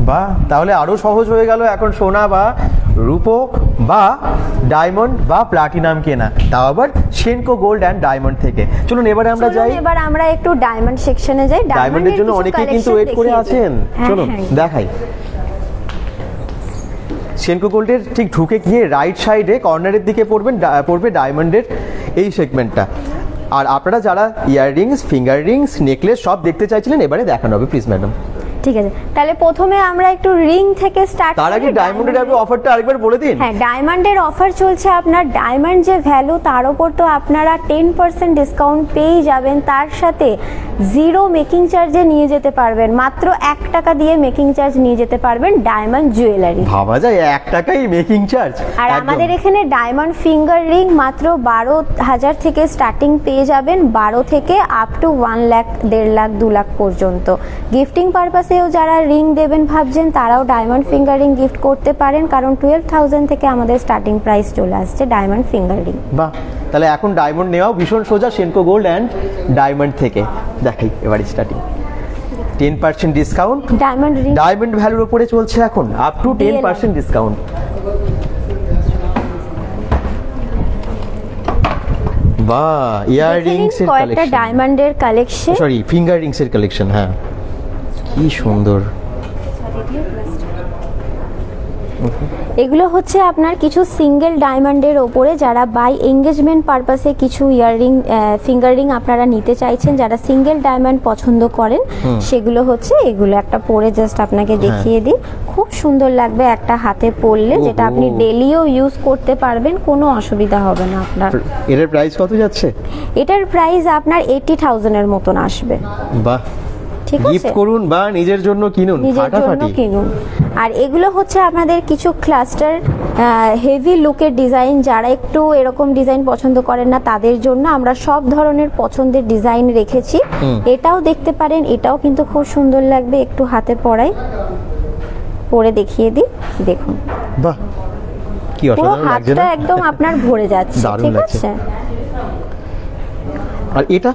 S1: বাহ, তাহলে আরো সহজ হয়ে গেল এখন সোনা বা রূপো বা ডায়মন্ড বা প্লাটিনাম কেনা, তাও আবার সেনকো গোল্ড অ্যান্ড ডায়মন্ড থেকে। চলুন এবারে আমরা যাই,
S2: এবার আমরা একটু ডায়মন্ড সেকশনে যাই।
S1: ডায়মন্ডের জন্য অনেকেই কিন্তু ওয়েট করে আছেন। চলুন দেখাই। সেনকো গোল্ডের ঠিক ঢুকে গিয়ে রাইট সাইডে কর্নারের দিকে পড়বে ডায়মন্ডের এই সেগমেন্টটা। আর আপনারা যারা ইয়াররিংস, ফিঙ্গার রিংস, নেকলেস সব দেখতে চাইছিলেন এবারে দেখানো হবে, প্লিজ ম্যাডাম।
S2: ঠিক আছে, তাহলে প্রথমে আমরা একটু রিং থেকে স্টার্ট
S1: তার আগে ডায়মন্ডের অফারটা আরেকবার বলে দিন।
S2: হ্যাঁ, ডায়মন্ডের অফার চলছে। আপনার ডায়মন্ড যে ভ্যালু তার উপর তো আপনারা 10% ডিসকাউন্ট পেয়ে যাবেন, তার সাথে 0 মেকিং চার্জে নিয়ে যেতে পারবেন। মাত্র 1 টাকা দিয়ে মেকিং চার্জ নিয়ে যেতে পারবেন ডায়মন্ড জুয়েলারি।
S1: ভাবা যায় 1 টাকাই মেকিং চার্জ।
S2: আর আমাদের এখানে ডায়মন্ড ফিঙ্গার রিং মাত্র 12,000 থেকে স্টার্টিং পেয়ে যাবেন, 12 থেকে আপ টু 1 লাখ, 1.5 লাখ, 2 লাখ পর্যন্ত। গিফটিং পারপাসেও যারা রিং দেবেন ভাবছেন তারাও ডায়মন্ড ফিঙ্গার রিং গিফট করতে পারেন, কারণ 12,000 থেকে আমাদের স্টার্টিং প্রাইস চলে আসছে ডায়মন্ড ফিঙ্গার রিং।
S1: বাহ, তাহলে এখন ডায়মন্ড নেওয়াও ভীষণ সোজা সেনকো গোল্ড অ্যান্ড ডায়মন্ড থেকে। দেখাই এবারে starting 10% discount
S2: diamond ring,
S1: diamond ভ্যালুর উপরে চলছে এখন আপ টু 10% ডিসকাউন্ট। বাহ, ইয়াররিংস এর
S2: কয়েকটা
S1: কালেকশন,
S2: ডায়মন্ডের কালেকশন,
S1: সরি ফিঙ্গার রিংস এর কালেকশন। হ্যাঁ, কি সুন্দর।
S2: এগুলো হচ্ছে আপনার কিছু সিঙ্গেল ডায়মন্ডের ওপরে, যারা বাই এঙ্গেজমেন্ট পারপাসে কিছু ইয়াররিং, ফিঙ্গার রিং আপনারা নিতে চাইছেন, যারা সিঙ্গেল ডায়মন্ড পছন্দ করেন সেগুলো হচ্ছে এগুলো। একটা পরে জাস্ট আপনাকে দেখিয়ে দিই, খুব সুন্দর লাগবে একটা হাতে পরলে, যেটা আপনি ডেলিও ইউজ করতে পারবেন, কোনো অসুবিধা হবে না আপনার।
S1: এর প্রাইস কত যাচ্ছে?
S2: এটার প্রাইস আপনার 80,000 এর মতন আসবে।
S1: বাহ,
S2: ঠিক
S1: গিফট
S2: আছে,
S1: করুন বা নিজের জন্য কিনুন,
S2: নিজের জন্য
S1: ফাটাফাটি
S2: কিনুন। আর এগুলো হচ্ছে আপনাদের কিছু ক্লাস্টার হেভি লুকের ডিজাইন, যারা একটু এরকম ডিজাইন পছন্দ করেন না তাদের জন্য আমরা সব ধরনের পছন্দের ডিজাইন রেখেছি। এটাও দেখতে পারেন, এটাও কিন্তু খুব সুন্দর লাগবে। একটু হাতে পরে দেখিয়ে দিই, দেখুন।
S1: বাহ, কি
S2: পুরো
S1: অসাধারণ লাগছে
S2: হাতটা
S1: না?
S2: একদম আপনার ভরে যাচ্ছে,
S1: দারুণ
S2: ঠিক
S1: লাগছে।
S2: আছে।
S1: আর এটা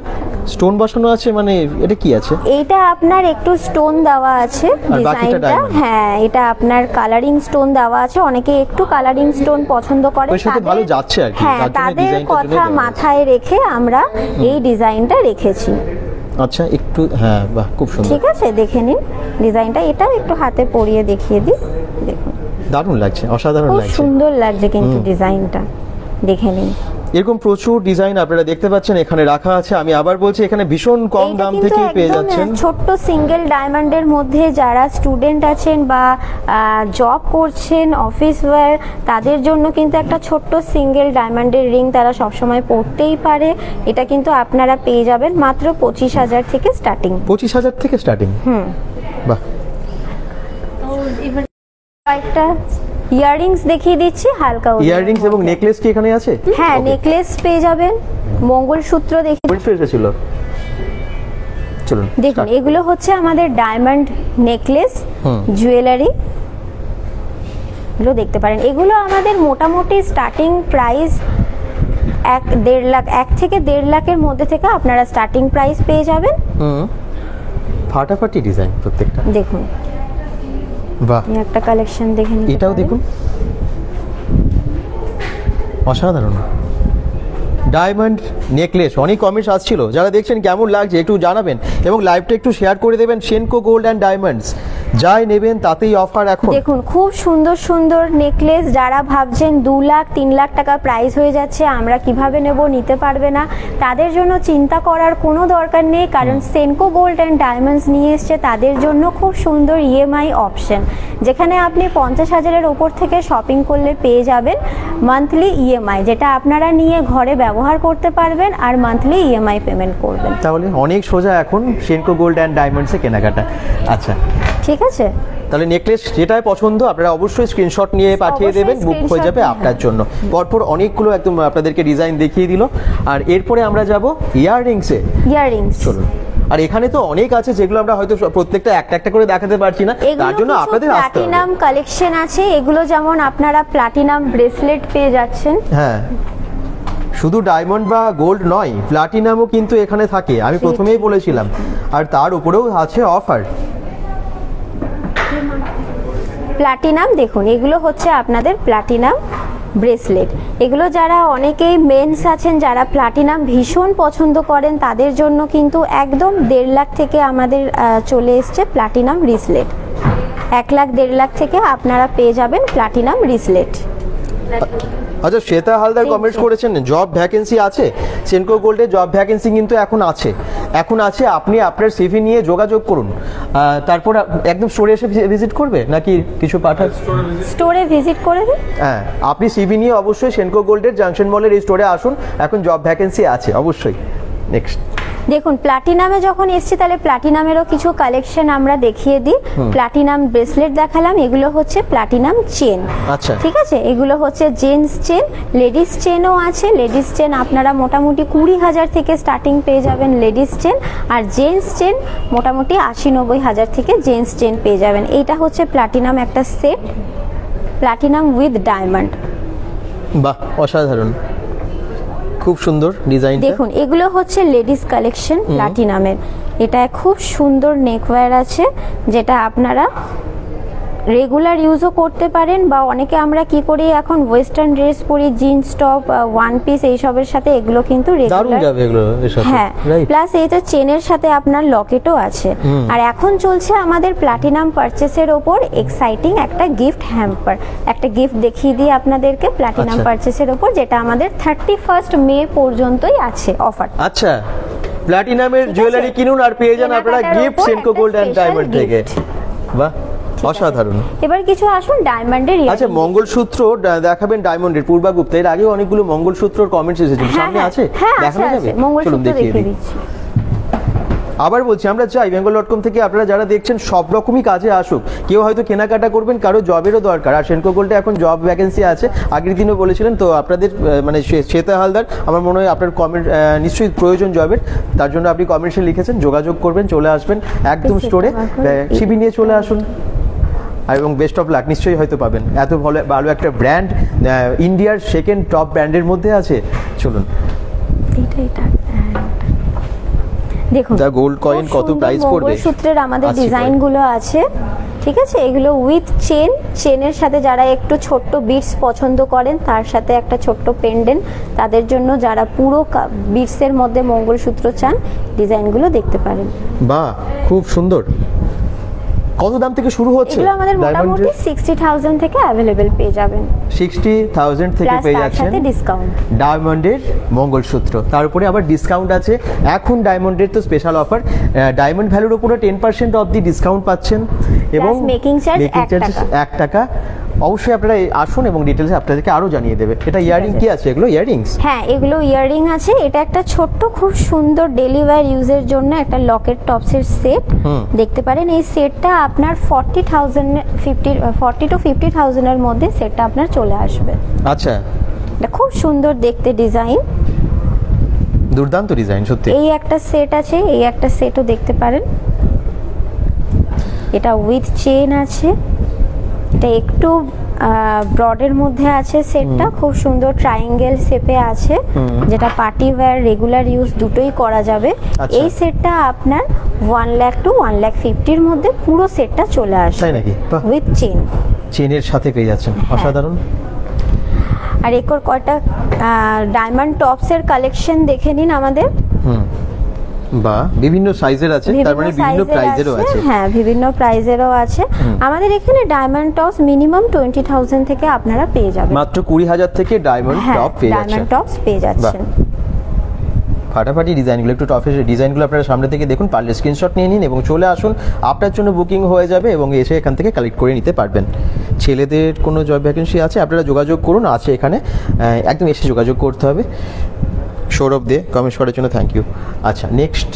S1: স্টোন বসানো আছে, মানে এটা কি আছে?
S2: এটা আপনার একটু স্টোন দেওয়া আছে ডিজাইনটা। হ্যাঁ, এটা আপনার কালারিং স্টোন দেওয়া আছে। অনেকে একটু কালারিং স্টোন পছন্দ করে,
S1: ওর সাথে ভালো যাচ্ছে আর কি,
S2: হ্যাঁ,
S1: তার জন্য
S2: তাদের
S1: ডিজাইনটার জন্য
S2: কথা
S1: দেওয়া
S2: মাথায় রেখে আমরা এই ডিজাইনটা রেখেছি।
S1: আচ্ছা, একটু হ্যাঁ, বাহ, খুব সুন্দর।
S2: ঠিক আছে, দেখে নিন ডিজাইনটা। এটাও একটু হাতে পরিয়ে দেখিয়ে দিই, দেখুন।
S1: দারুণ লাগছে, অসাধারণ
S2: খুব
S1: লাগছে।
S2: সুন্দর লাগছে কিন্তু ডিজাইনটা, দেখে নিন।
S1: এরকম প্রচুর ডিজাইন আপনারা দেখতে পাচ্ছেন এখানে রাখা আছে। আমি আবার বলছি, এখানে ভীষণ কম দাম থেকে পেয়ে যাচ্ছেন।
S2: ছোট্ট সিঙ্গেল ডায়মন্ডের মধ্যে যারা স্টুডেন্ট আছেন বা জব করছেন, অফিস ওয়্যার, তাদের জন্য কিন্তু একটা ছোট্ট সিঙ্গেল ডায়মন্ডের রিং তারা সবসময় পরতেই পারে। এটা কিন্তু আপনারা পেয়ে যাবেন মাত্র 25,000 থেকে স্টার্টিং।
S1: 25,000 থেকে স্টার্টিং। বাহ,
S2: একটা ইয়াররিংস দেখিয়ে দিচ্ছি হালকা।
S1: ইয়াররিংস এবং নেকলেস কি এখানে আছে?
S2: হ্যাঁ, নেকলেস পেয়ে যাবেন, মঙ্গলসূত্র দেখিয়ে।
S1: ছিল, চলুন
S2: দেখুন। এগুলো হচ্ছে আমাদের ডায়মন্ড নেকলেস জুয়েলারি, এগুলো দেখতে পারেন। এগুলো আমাদের মোটামুটি স্টার্টিং প্রাইস 1-1.5 লাখ, 1 থেকে 1.5 লাখের মধ্যে থেকে আপনারা স্টার্টিং প্রাইস পেয়ে যাবেন।
S1: ফাটাফাটি ডিজাইন প্রত্যেকটা,
S2: দেখুন।
S1: বাহ,
S2: এই একটা কালেকশন দেখে নিন,
S1: এটাও দেখুন, অসাধারণ ডায়মন্ড নেকলেস। অনেক কমেন্টস আসছিল, যারা দেখছেন কেমন লাগছে একটু জানাবেন এবং লাইভটা একটু শেয়ার করে দেবেন। সেনকো গোল্ড অ্যান্ড ডায়মন্ডস যাই নেবেন তাতেই অফার এখন।
S2: দেখুন খুব সুন্দর সুন্দর নেকলেস, যারা ভাবছেন 2 লাখ 3 লাখ টাকা প্রাইস হয়ে যাচ্ছে আমরা কিভাবে নেব, নিতে পারবে না, তাদের জন্য চিন্তা করার কোনো দরকার নেই, কারণ সেনকো গোল্ড অ্যান্ড ডায়মন্ডস নিয়ে এসছে তাদের জন্য খুব সুন্দর ইএমআই অপশন, যেখানে আপনি 50,000-এর ওপর থেকে শপিং করলে পেয়ে যাবেন মান্থলি ইএমআই, যেটা আপনারা নিয়ে ঘরে ব্যবহার করতে পারবেন আর মান্থলি ইএমআই পেমেন্ট করবেন।
S1: তাহলে অনেক সোজা এখন সেনকো গোল্ড অ্যান্ড ডায়মন্ডসে কেনাকাটা। আচ্ছা
S2: ঠিক আছে,
S1: তাহলে নেকলেস যেটাই পছন্দ আপনারা অবশ্যই স্ক্রিনশট নিয়ে পাঠিয়ে
S2: অবশ্যই
S1: দেবেন, বুক হয়ে
S2: screenshot
S1: যাবে
S2: নিয়ে,
S1: আপনার জন্য। পরপর অনেকগুলো একদম আপনাদেরকে ডিজাইন দেখিয়ে দিল, আর এরপরে আমরা যাব ইয়াররিংসে।
S2: ইয়াররিংস
S1: চলুন। আর এখানে তো অনেক আছে যেগুলো আমরা হয়তো প্রত্যেকটা একটা একটা করে দেখাতে পারছি না, তার জন্য আপনাদের আসতে হবে।
S2: প্লাটিনাম কালেকশন আছে, এগুলো যেমন আপনারা প্লাটিনাম ব্রেসলেট পেয়ে যাচ্ছেন।
S1: হ্যাঁ, শুধু ডায়মন্ড বা গোল্ড নয়, প্লাটিনামও কিন্তু এখানে থাকে, আমি প্রথমেই বলেছিলাম, আর তার উপরেও আছে অফার।
S2: প্লাটিনাম দেখুন, এগুলো হচ্ছে আপনাদের প্লাটিনাম ব্রেসলেট, এগুলো যারা অনেকেই মেন্স আছেন যারা প্লাটিনাম ভীষণ পছন্দ করেন তাদের জন্য কিন্তু একদম 1.5 লাখ থেকে আমাদের চলে এসছে প্লাটিনাম রিসলেট। 1 লাখ 1.5 লাখ থেকে আপনারা পেয়ে যাবেন প্লাটিনাম রিসলেট।
S1: আচ্ছা, শ্বেতা হালদার কমেন্টস করেছেন জব ভ্যাকেন্সি আছে সেনকো গোল্ডে, জব ভ্যাকেন্সি কিন্তু এখন আছে, আপনি আপনার সিভি নিয়ে যোগাযোগ করুন, তারপর একদম স্টোরে এসে ভিজিট করবে নাকি কিছু পাঠান?
S2: স্টোরে ভিজিট করে দিন।
S1: হ্যাঁ, আপনি সিভি নিয়ে অবশ্যই সেনকো গোল্ডের জাংশন মলের এই স্টোরে আসুন, এখন জব ভ্যাকেন্সি আছে অবশ্যই। নেক্সট
S2: দেখুন, প্লাটিনামে যখন এসছি তাহলে প্লাটিনামেরও কিছু কালেকশন আমরা দেখিয়ে দিই। প্লাটিনাম ব্রেসলেট দেখালাম, এগুলো হচ্ছে প্লাটিনাম চেন।
S1: আচ্ছা,
S2: ঠিক আছে, এগুলো হচ্ছে জেন্টস চেন, লেডিস চেনও আছে। লেডিস চেন আপনারা মোটামুটি 20,000 থেকে স্টার্টিং পেয়ে যাবেন লেডিস চেন, আর জেন্টস চেন মোটামুটি 80-90 হাজার থেকে জেন্টস চেন পেয়ে যাবেন। এইটা হচ্ছে প্লাটিনাম একটা সেট, প্লাটিনাম উইথ ডায়মন্ড।
S1: বাহ, অসাধারণ, খুব সুন্দর ডিজাইন।
S2: দেখুন, এগুলো হচ্ছে লেডিস কালেকশন প্লাটিনামের। এটা খুব সুন্দর নেকওয়্যার আছে, যেটা আপনারা রেগুলার ইউজও করতে পারেন, বা অনেকে আমরা কি করি এখন ওয়েস্টার্ন ড্রেস পরি, জিন্স টপ, ওয়ান পিস এইসবের সাথে এগুলো কিন্তু রেগুলার
S1: যাবে এগুলো এর সাথে।
S2: হ্যাঁ, প্লাস এই তো চেনের সাথে আপনার লকেটও আছে। আর এখন চলছে আমাদের প্লাটিনাম পারচেসের ওপর এক্সাইটিং একটা গিফট হ্যাম্পার, একটা গিফট দেখিয়ে দিই আপনাদেরকে প্লাটিনাম পারচেসের ওপর, যেটা আমাদের 31 মে পর্যন্তই আছে অফার।
S1: আচ্ছা, প্লাটিনামের জুয়েলারি কিনুন আর পেয়ে যান আপনারা gift Senco gold and diamond থেকে। বাহ, অসাধারণ।
S2: এবার কিছু আসুন ডায়মন্ডের।
S1: আচ্ছা, মঙ্গলসূত্র দেখাবেন ডায়মন্ডের। পূর্বা গুপ্তা, এর আগে অনেকগুলো মঙ্গলসূত্রর কমেন্টস এসেছিল, সামনে আছে দেখানো যাবে? চলুন দেখিয়ে দিই। আবার বলছি, আমরা চাই bengal.com থেকে আপনারা যারা দেখছেন সব রকমই কাজে আসুক, কেউ হয়তো কেনাকাটা করবেন, কারো জবেরও দরকার, আর সেনকো গোল্ডে এখন জব ভ্যাকেন্সি আছে, আগের দিনও বলেছিলেন। তো আপনাদের মানে শ্বেতা হালদার, আমার মনে হয় আপনার কমেন্ট নিশ্চয়ই প্রয়োজন জবের, তার জন্য আপনি কমেন্টসে লিখেছেন, যোগাযোগ করবেন, চলে আসবেন একদম স্টোরে, সিবি নিয়ে চলে আসুন, এবং বেস্ট অফ লাক নিশ্চয়ই হয়তো পাবেন। এত ভালো একটা ব্র্যান্ড, ইন্ডিয়ার সেকেন্ড টপ ব্র্যান্ডের মধ্যে আছে। চলুন,
S2: দেখুন
S1: গোল্ড কয়েন কত প্রাইস পড়বে,
S2: সূত্রের আমাদের ডিজাইনগুলো আছে। ঠিক আছে, এগুলো উইথ চেন, চেনের সাথে যারা একটু ছোট্ট বিটস পছন্দ করেন, তার সাথে একটা ছোট্ট পেন্ডেন্ট, তাদের জন্য যারা পুরো বিটসের মধ্যে মঙ্গলসূত্র চান, ডিজাইনগুলো দেখতে পারেন।
S1: বাহ, খুব সুন্দর। কত দাম থেকে শুরু হচ্ছে?
S2: এগুলো আমাদের মোটামুটি 60,000 থেকে अवेलेबल পেয়ে যাবেন।
S1: 60,000 থেকে পেয়ে যাচ্ছেন
S2: ডিসকাউন্ট
S1: ডায়মন্ডের মঙ্গলসূত্র, তার উপরে আবার ডিসকাউন্ট আছে। এখন ডায়মন্ডের তো স্পেশাল অফার, ডায়মন্ড ভ্যালুর উপরে 10% অফ দি ডিসকাউন্ট পাচ্ছেন, এবং
S2: মেকিং চার্জ
S1: 1 টাকা। অবশ্যই আপনারা আসুন এবং ডিটেলসে আপনাদেরকে আরো জানিয়ে দেবে। এটা ইয়াররিং কি আছে? এগুলো ইয়াররিংস?
S2: হ্যাঁ, এগুলো ইয়াররিং আছে। এটা একটা ছোট্ট খুব সুন্দর ডেইলি ওয়্যার ইউজের জন্য একটা লকেট টপসের সেট দেখতে পারেন। এই সেটটা আপনার 40 to 50,000 এর মধ্যে সেটটা আপনার চলে আসবে।
S1: আচ্ছা,
S2: এটা খুব সুন্দর দেখতে ডিজাইন,
S1: দুর্দান্ত ডিজাইন সত্যি।
S2: এই একটা সেট আছে, এই একটা সেটও দেখতে পারেন। এটা উইথ চেন আছে, এটা একটু ব্রডের মধ্যে আছে সেটটা, খুব সুন্দর ট্রায়াঙ্গেল শেপে আছে, যেটা পার্টি ওয়্যার রেগুলার ইউজ দুটোই করা যাবে। এই সেটটা আপনার 1 লাখ টু 1,50,000 এর মধ্যে পুরো সেটটা চলে আসবে।
S1: তাই নাকি?
S2: উইথ চেন,
S1: চেনের সাথে পেয়ে যাচ্ছেন, অসাধারণ।
S2: আর এরপর কয়টা ডায়মন্ড টপসের কালেকশন দেখে নিন আমাদের।
S1: বা বিভিন্ন সাইজের আছে, তার মানে বিভিন্ন প্রাইজেরও আছে।
S2: হ্যাঁ, বিভিন্ন প্রাইজেরও আছে। আমাদের এখানে ডায়মন্ড টপস মিনিমাম 20,000 থেকে আপনারা পেয়ে যাবেন।
S1: মাত্র 20,000 থেকে ডায়মন্ড টপ পেয়ে যাচ্ছেন।
S2: ডায়মন্ড টপস পেয়ে যাচ্ছেন।
S1: ফাটাফাটি ডিজাইনগুলো, একটু টপের ডিজাইনগুলো আপনারা সামনে থেকে দেখুন, পারলে স্ক্রিনশট নিয়ে নিন এবং চলে আসুন, আপনার জন্য বুকিং হয়ে যাবে এবং এসে এখান থেকে কালেক্ট করে নিতে পারবেন। ছেলেদের কোনো জব ভ্যাকেন্সি আছে আপনারা যোগাযোগ করুন, আছে এখানে, একদম এসে যোগাযোগ করতে হবে। সৌরভ দে কমেন্ট করার জন্য থ্যাংক ইউ। আচ্ছা, নেক্সট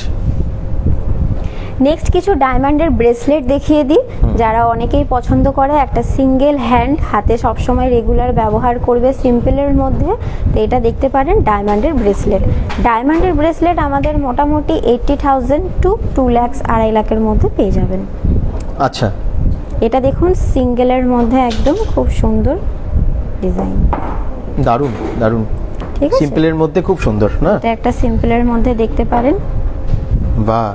S2: কিছু ডায়মন্ডের ব্রেসলেট দেখিয়ে দিই, যারা অনেকেই পছন্দ করে একটা সিঙ্গেল হ্যান্ড, হাতে সবসময় রেগুলার ব্যবহার করবে, সিম্পলের মধ্যে। তো এটা দেখতে পারেন ডায়মন্ডের ব্রেসলেট। ডায়মন্ডের ব্রেসলেট আমাদের মোটামুটি 80,000 টু 2 লাখ, 2.5 লাখের মধ্যে পেয়ে যাবেন।
S1: আচ্ছা,
S2: এটা দেখুন সিঙ্গেলের মধ্যে একদম খুব সুন্দর ডিজাইন,
S1: দারুণ দারুণ,
S2: ঠিক আছে,
S1: সিম্পলের মধ্যে খুব সুন্দর না?
S2: এটা একটা সিম্পলের মধ্যে দেখতে পারেন।
S1: বাহ,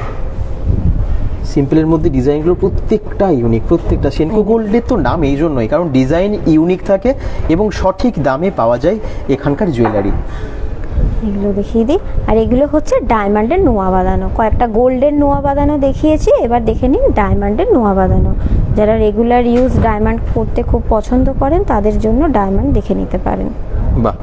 S1: সিম্পলের মধ্যে ডিজাইনগুলো প্রত্যেকটা ইউনিক, প্রত্যেকটা। সেনকো গোল্ডের তো নাম এই জন্যই, কারণ ডিজাইন ইউনিক থাকে এবং সঠিক দামে পাওয়া যায় এখানকার জুয়েলারি।
S2: এগুলো দেখিয়ে দিই। আর এগুলো হচ্ছে ডায়মন্ডের নোয়া বাঁধানো, কয়েকটা গোল্ডের নোয়া বাঁধানো দেখিয়েছি, এবার দেখে নিন ডায়মন্ডের নোয়া বাঁধানো। যারা রেগুলার ইউজ ডায়মন্ড পরতে খুব পছন্দ করেন তাদের জন্য ডায়মন্ড দেখে নিতে পারেন।
S1: বাহ,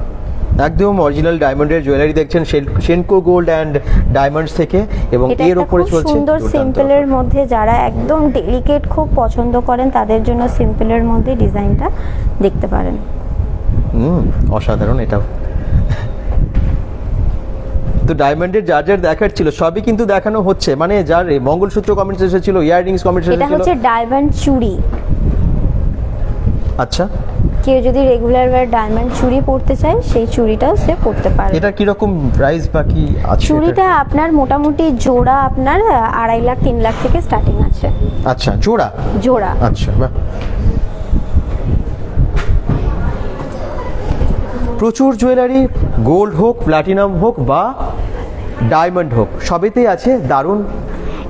S1: একদম অরিজিনাল ডায়মন্ডের জুয়েলারি দেখছেন সেনকো গোল্ড অ্যান্ড ডায়মন্ডস থেকে, এবং এর উপরে চলছে
S2: সুন্দর সিম্পলের মধ্যে। যারা একদম ডেলিকেট খুব পছন্দ করেন তাদের জন্য সিম্পলের মধ্যে ডিজাইনটা দেখতে পারেন।
S1: অসাধারণ এটাও। তো ডায়মন্ডের যার যার দেখার ছিল সবই কিন্তু দেখানো হচ্ছে, মানে যার মঙ্গলসূত্র কমেন্টস এসেছিল, ইয়াররিংস কমেন্টস এসেছিল।
S2: এটা হচ্ছে ডায়মন্ড চুড়ি।
S1: আচ্ছা,
S2: কেউ যদি রেগুলার ওয়্যার ডায়মন্ড চুড়ি পরতে চায় সেই চুড়িটাও সে পরতে পারে।
S1: এটা কি রকম প্রাইস বাকি আছে?
S2: চুড়িটা আপনার মোটামুটি জোড়া আপনার 2.5 লাখ 3 লাখ থেকে স্টার্টিং আছে।
S1: আচ্ছা, জোড়া
S2: জোড়া।
S1: আচ্ছা, বাহ, প্রচুর জুয়েলারি, গোল্ড হোক, প্লাটিনাম হোক বা ডায়মন্ড হোক, সবেতেই আছে দারুণ।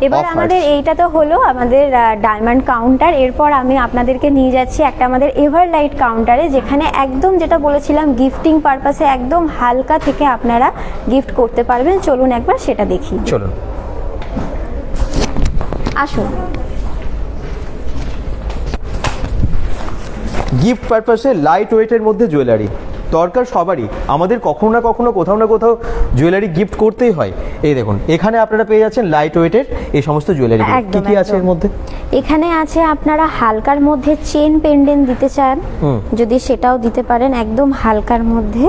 S2: এবার আমাদের এইটা তো হলো আমাদের ডায়মন্ড কাউন্টার। এরপর আমি আপনাদেরকে নিয়ে যাচ্ছি একটা আমাদের এভারলাইট কাউন্টারে, যেখানে একদম যেটা বলেছিলাম গিফটিং পারপাসে একদম হালকা থেকে আপনারা গিফট করতে পারবেন। চলুন একবার সেটা দেখি।
S1: চলুন,
S2: আসুন।
S1: গিফট পারপাসে লাইট ওয়েটের মধ্যে জুয়েলারি দরকার সবারই, আমাদের কখনো না কখনো কোথাও না কোথাও জুয়েলারি গিফট করতেই হয়। এই দেখুন, এখানে আপনারা পেয়ে যাচ্ছেন লাইট ওয়েটের এই সমস্ত জুয়েলারি। কি কি আছে এর মধ্যে?
S2: এখানে আছে আপনারা হালকার মধ্যে চেন পেন্ডেন্ট দিতে চান যদি সেটাও দিতে পারেন। একদম হালকার মধ্যে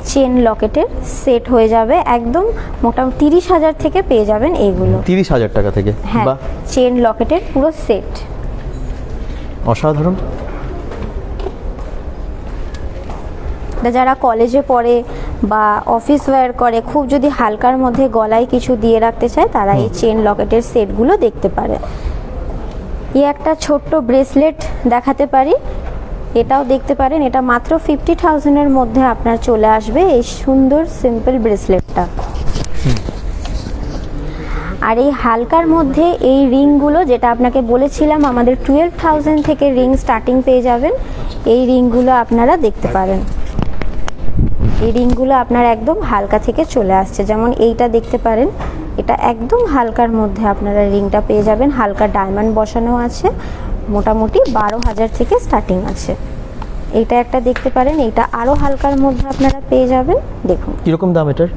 S2: চেন লকেটের সেট হয়ে যাবে, একদম মোটামুটি 30,000 থেকে পেয়ে যাবেন এইগুলো।
S1: 30,000 টাকা থেকে?
S2: হ্যাঁ, চেন লকেটের পুরো সেট।
S1: অসাধারণ।
S2: যারা কলেজে পড়ে বা অফিস ওয়্যার করে, খুব যদি হালকার মধ্যে গলায় কিছু দিয়ে রাখতে চায় তারা এই চেন লকেটের সেটগুলো দেখতে পারে। এই একটা ছোট্ট ব্রেসলেট দেখাতে পারি, এটাও দেখতে পারেন। এটা মাত্র 50,000-এর মধ্যে আপনার চলে আসবে এই সুন্দর সিম্পল ব্রেসলেটটা। আর এই হালকার মধ্যে এই রিংগুলো, যেটা আপনাকে বলেছিলাম আমাদের 12,000 থেকে রিং স্টার্টিং পেয়ে যাবেন, এই রিংগুলো আপনারা দেখতে পারেন। এই রিংগুলো আপনার একদম হালকা থেকে চলে আসছে, যেমন এইটা দেখতে পারেন, এটা একদম হালকার মধ্যে আপনারা রিংটা পেয়ে যাবেন। হালকা ডায়মন্ড বসানো আছে, মোটামুটি 12,000 থেকে স্টার্টিং আছে। এইটা একটা দেখতে পারেন, এইটা আরো হালকার মধ্যে আপনারা পেয়ে যাবেন। দেখুন
S1: কিরকম দাম এটার?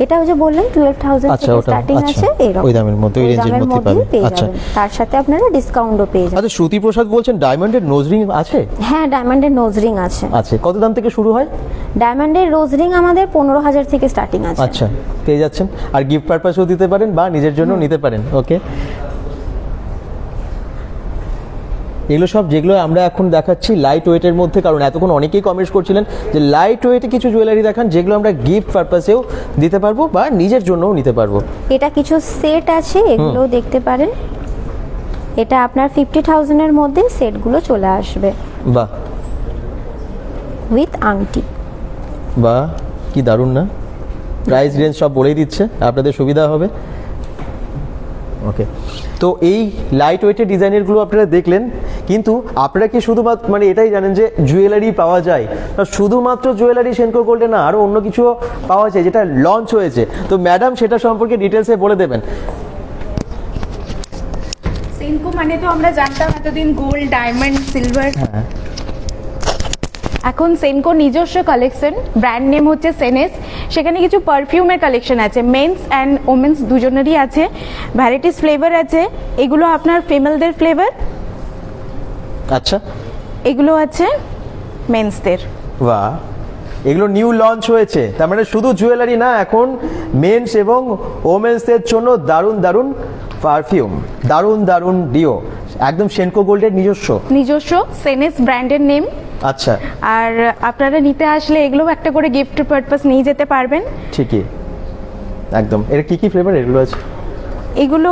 S2: এটা ওই যে বললাম 12,000 থেকে স্টার্টিং আছে, এরকম
S1: ওই দামের মধ্যে, ওই রেঞ্জের মধ্যে
S2: পেয়ে
S1: আচ্ছা,
S2: যাবেন। তার সাথে আপনারা ডিসকাউন্টও পেয়ে যাবেন।
S1: আচ্ছা, শ্রুতি প্রসাদ বলছেন ডায়মন্ডের নোজ রিং আছে?
S2: হ্যাঁ, ডায়মন্ডের নোজ রিং আছে।
S1: আচ্ছা, কত দাম থেকে শুরু হয়?
S2: ডায়মন্ডের রোজ রিং আমাদের 15,000 থেকে স্টার্টিং আছে।
S1: আচ্ছা, পেয়ে যাচ্ছেন। আর গিফট পারপাসেও দিতে পারেন বা নিজের জন্য নিতে পারেন। ওকে, এগুলো সব যেগুলো আমরা এখন দেখাচ্ছি লাইট ওয়েটের মধ্যে, কারণ এতক্ষণ অনেকেই কমেন্টস করছিলেন যে লাইট ওয়েটে কিছু জুয়েলারি দেখান যেগুলো আমরা গিফট পারপাসেও দিতে পারবো বা নিজের জন্যও নিতে পারবো।
S2: এটা কিছু সেট আছে, এগুলো দেখতে পারেন। এটা আপনার 50,000-এর মধ্যে সেটগুলো চলে আসবে।
S1: বাহ,
S2: উইথ আংটি।
S1: বাহ, কি দারুণ না? প্রাইস রেঞ্জ সব বলেই দিচ্ছে, আপনাদের সুবিধা হবে। ওকে, তো এই লাইট ওয়েটের ডিজাইনেরগুলো আপনারা দেখলেন, কিন্তু আপনারা কি শুধুমাত্র মানে এটাই জানেন যে জুয়েলারি পাওয়া যায়? না, শুধুমাত্র জুয়েলারি সেনকো গোল্ডে না, আরও অন্য কিছুও পাওয়া যায় যেটা লঞ্চ হয়েছে। তো ম্যাডাম সেটা সম্পর্কে ডিটেলসে বলে দেবেন।
S5: সেনকো মানে তো আমরা জানতাম এতদিন গোল্ড, ডায়মন্ড, সিলভার।
S1: হ্যাঁ,
S5: এখন সেনকো নিজস্ব কালেকশন, ব্র্যান্ড নেম হচ্ছে সেনেস। সেখানে কিছু পারফিউমের কালেকশন আছে, মেন্স অ্যান্ড ওমেন্স দুজনেরই আছে। ভ্যারাইটিস ফ্লেভার আছে, এগুলো আপনার ফিমেলদের ফ্লেভার,
S1: আচ্ছা,
S5: এগুলো আছে মেন্সদের।
S1: বাহ, এগুলো নিউ লঞ্চ হয়েছে, তার মানে শুধু জুয়েলারি না, এখন মেন্স এবং ওমেন্সের জন্য দারুণ দারুণ পারফিউম, দারুণ দারুণ ডিও, একদম সেনকো গোল্ডের
S5: নিজস্ব সেনেস ব্র্যান্ডের নেম।
S1: আচ্ছা,
S5: আর আপনারা নিতে আসলে এগুলো একটা করে গিফট পারপাস নিয়ে যেতে পারবেন।
S1: ঠিকই, একদম। এর কি কি ফ্লেভার এগুলো আছে?
S5: এগুলো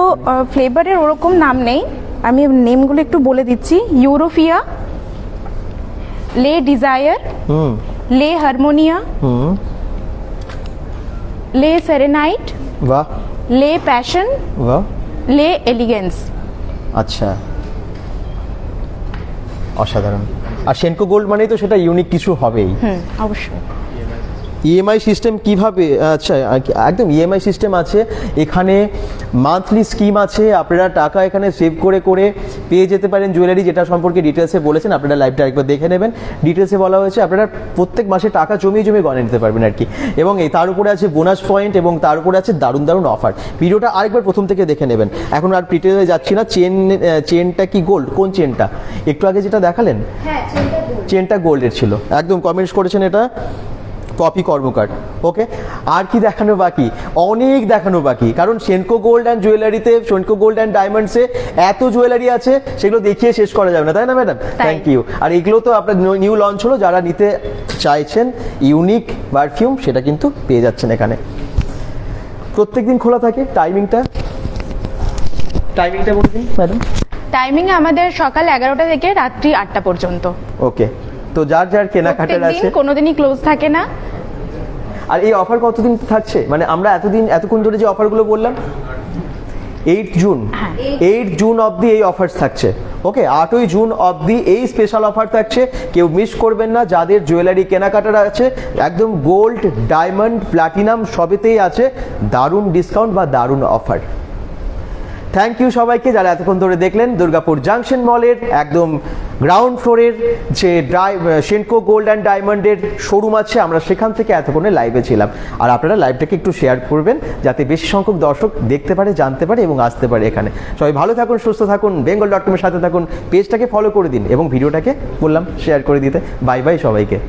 S5: ফ্লেভারের ওরকম নাম নেই, আমি নেমগুলো একটু বলে দিচ্ছি। ইউরোফিয়া, লে ডিজায়ার, লে হারমোনিয়া, লে সেরেনাইট,
S1: বাহ,
S5: লে প্যাশন,
S1: বাহ,
S5: লে এলিগেন্স।
S1: আচ্ছা, অসাধারণ। আর সেনকো গোল্ড মানেই তো সেটা ইউনিক কিছু হবেই।
S5: অবশ্যই।
S1: ইএমআই সিস্টেম কিভাবে? আচ্ছা, একদম ইএমআই সিস্টেম আছে এখানে, মান্থলি স্কিম আছে, আপনারা টাকা এখানে সেভ করে করে পেয়ে যেতে পারেন জুয়েলারি, যেটা সম্পর্কে ডিটেলসে বলেছেন, আপনারা লাইভটা একবার দেখে নেবেন। ডিটেলসে বলা হয়েছে আপনারা প্রত্যেক মাসে টাকা জমিয়ে জমিয়ে গয়না নিতে পারবেন আর কি। এবং এই তার উপরে আছে বোনাস পয়েন্ট, এবং তার উপরে আছে দারুণ দারুণ অফার। ভিডিওটা আরেকবার প্রথম থেকে দেখে নেবেন, এখন আর ডিটেলে যাচ্ছি না। চেনটা কি গোল্ড? কোন চেনটা? একটু আগে যেটা দেখালেন, চেনটা গোল্ডের ছিল, একদম কমেন্টস করেছেন এটা পপি কর্মকার। ওকে, আর কি দেখানো বাকি? অনেক দেখানো বাকি, কারণ সেনকো গোল্ড অ্যান্ড জুয়েলারিতে, সেনকো গোল্ড অ্যান্ড ডায়মন্ডসে এত জুয়েলারি আছে, সেগুলো দেখিয়ে শেষ করা যাবে না, তাই না ম্যাডাম? Thank you. আর এগুলো তো আপনার নিউ লঞ্চ হলো, যারা নিতে চাইছেন ইউনিক পারফিউম, সেটা কিন্তু পেয়ে যাচ্ছেন এখানে। প্রত্যেকদিন খোলা থাকে, টাইমিংটা বলে দিন ম্যাডাম।
S5: টাইমিং আমাদের সকাল 11টা থেকে রাত্রি 8টা পর্যন্ত।
S1: ওকে, তো যার যার কেনাকাটার আছে,
S5: কোনোদিনই ক্লোজ থাকে না।
S1: আর এই অফার কতদিন থাকছে? মানে আমরা এতক্ষণ ধরে যে অফারগুলো বললাম, 8 জুন, 8 জুন অবধি এই অফার থাকছে। ওকে, 8ই জুন অবধি এই স্পেশাল অফার থাকছে, কেউ মিস করবেন না। যাদের জুয়েলারি কেনাকাটার আছে, একদম গোল্ড, ডায়মন্ড, প্লাটিনাম সবেতেই আছে দারুণ ডিসকাউন্ট বা দারুণ অফার। থ্যাংক ইউ সবাইকে যারা এতক্ষণ ধরে দেখলেন। দুর্গাপুর জাংশন মলের একদম গ্রাউন্ড ফ্লোরের যে সেনকো গোল্ড অ্যান্ড ডায়মন্ডের শোরুম আছে, আমরা সেখান থেকে এতক্ষণে লাইভে ছিলাম। আর আপনারা লাইভটাকে একটু শেয়ার করবেন, যাতে বেশি সংখ্যক দর্শক দেখতে পারে, জানতে পারে এবং আসতে পারে এখানে। সবাই ভালো থাকুন, সুস্থ থাকুন, bengal.com এর সাথে থাকুন, পেজটাকে ফলো করে দিন এবং ভিডিওটাকে বললাম শেয়ার করে দিতে। বাই বাই সবাইকে।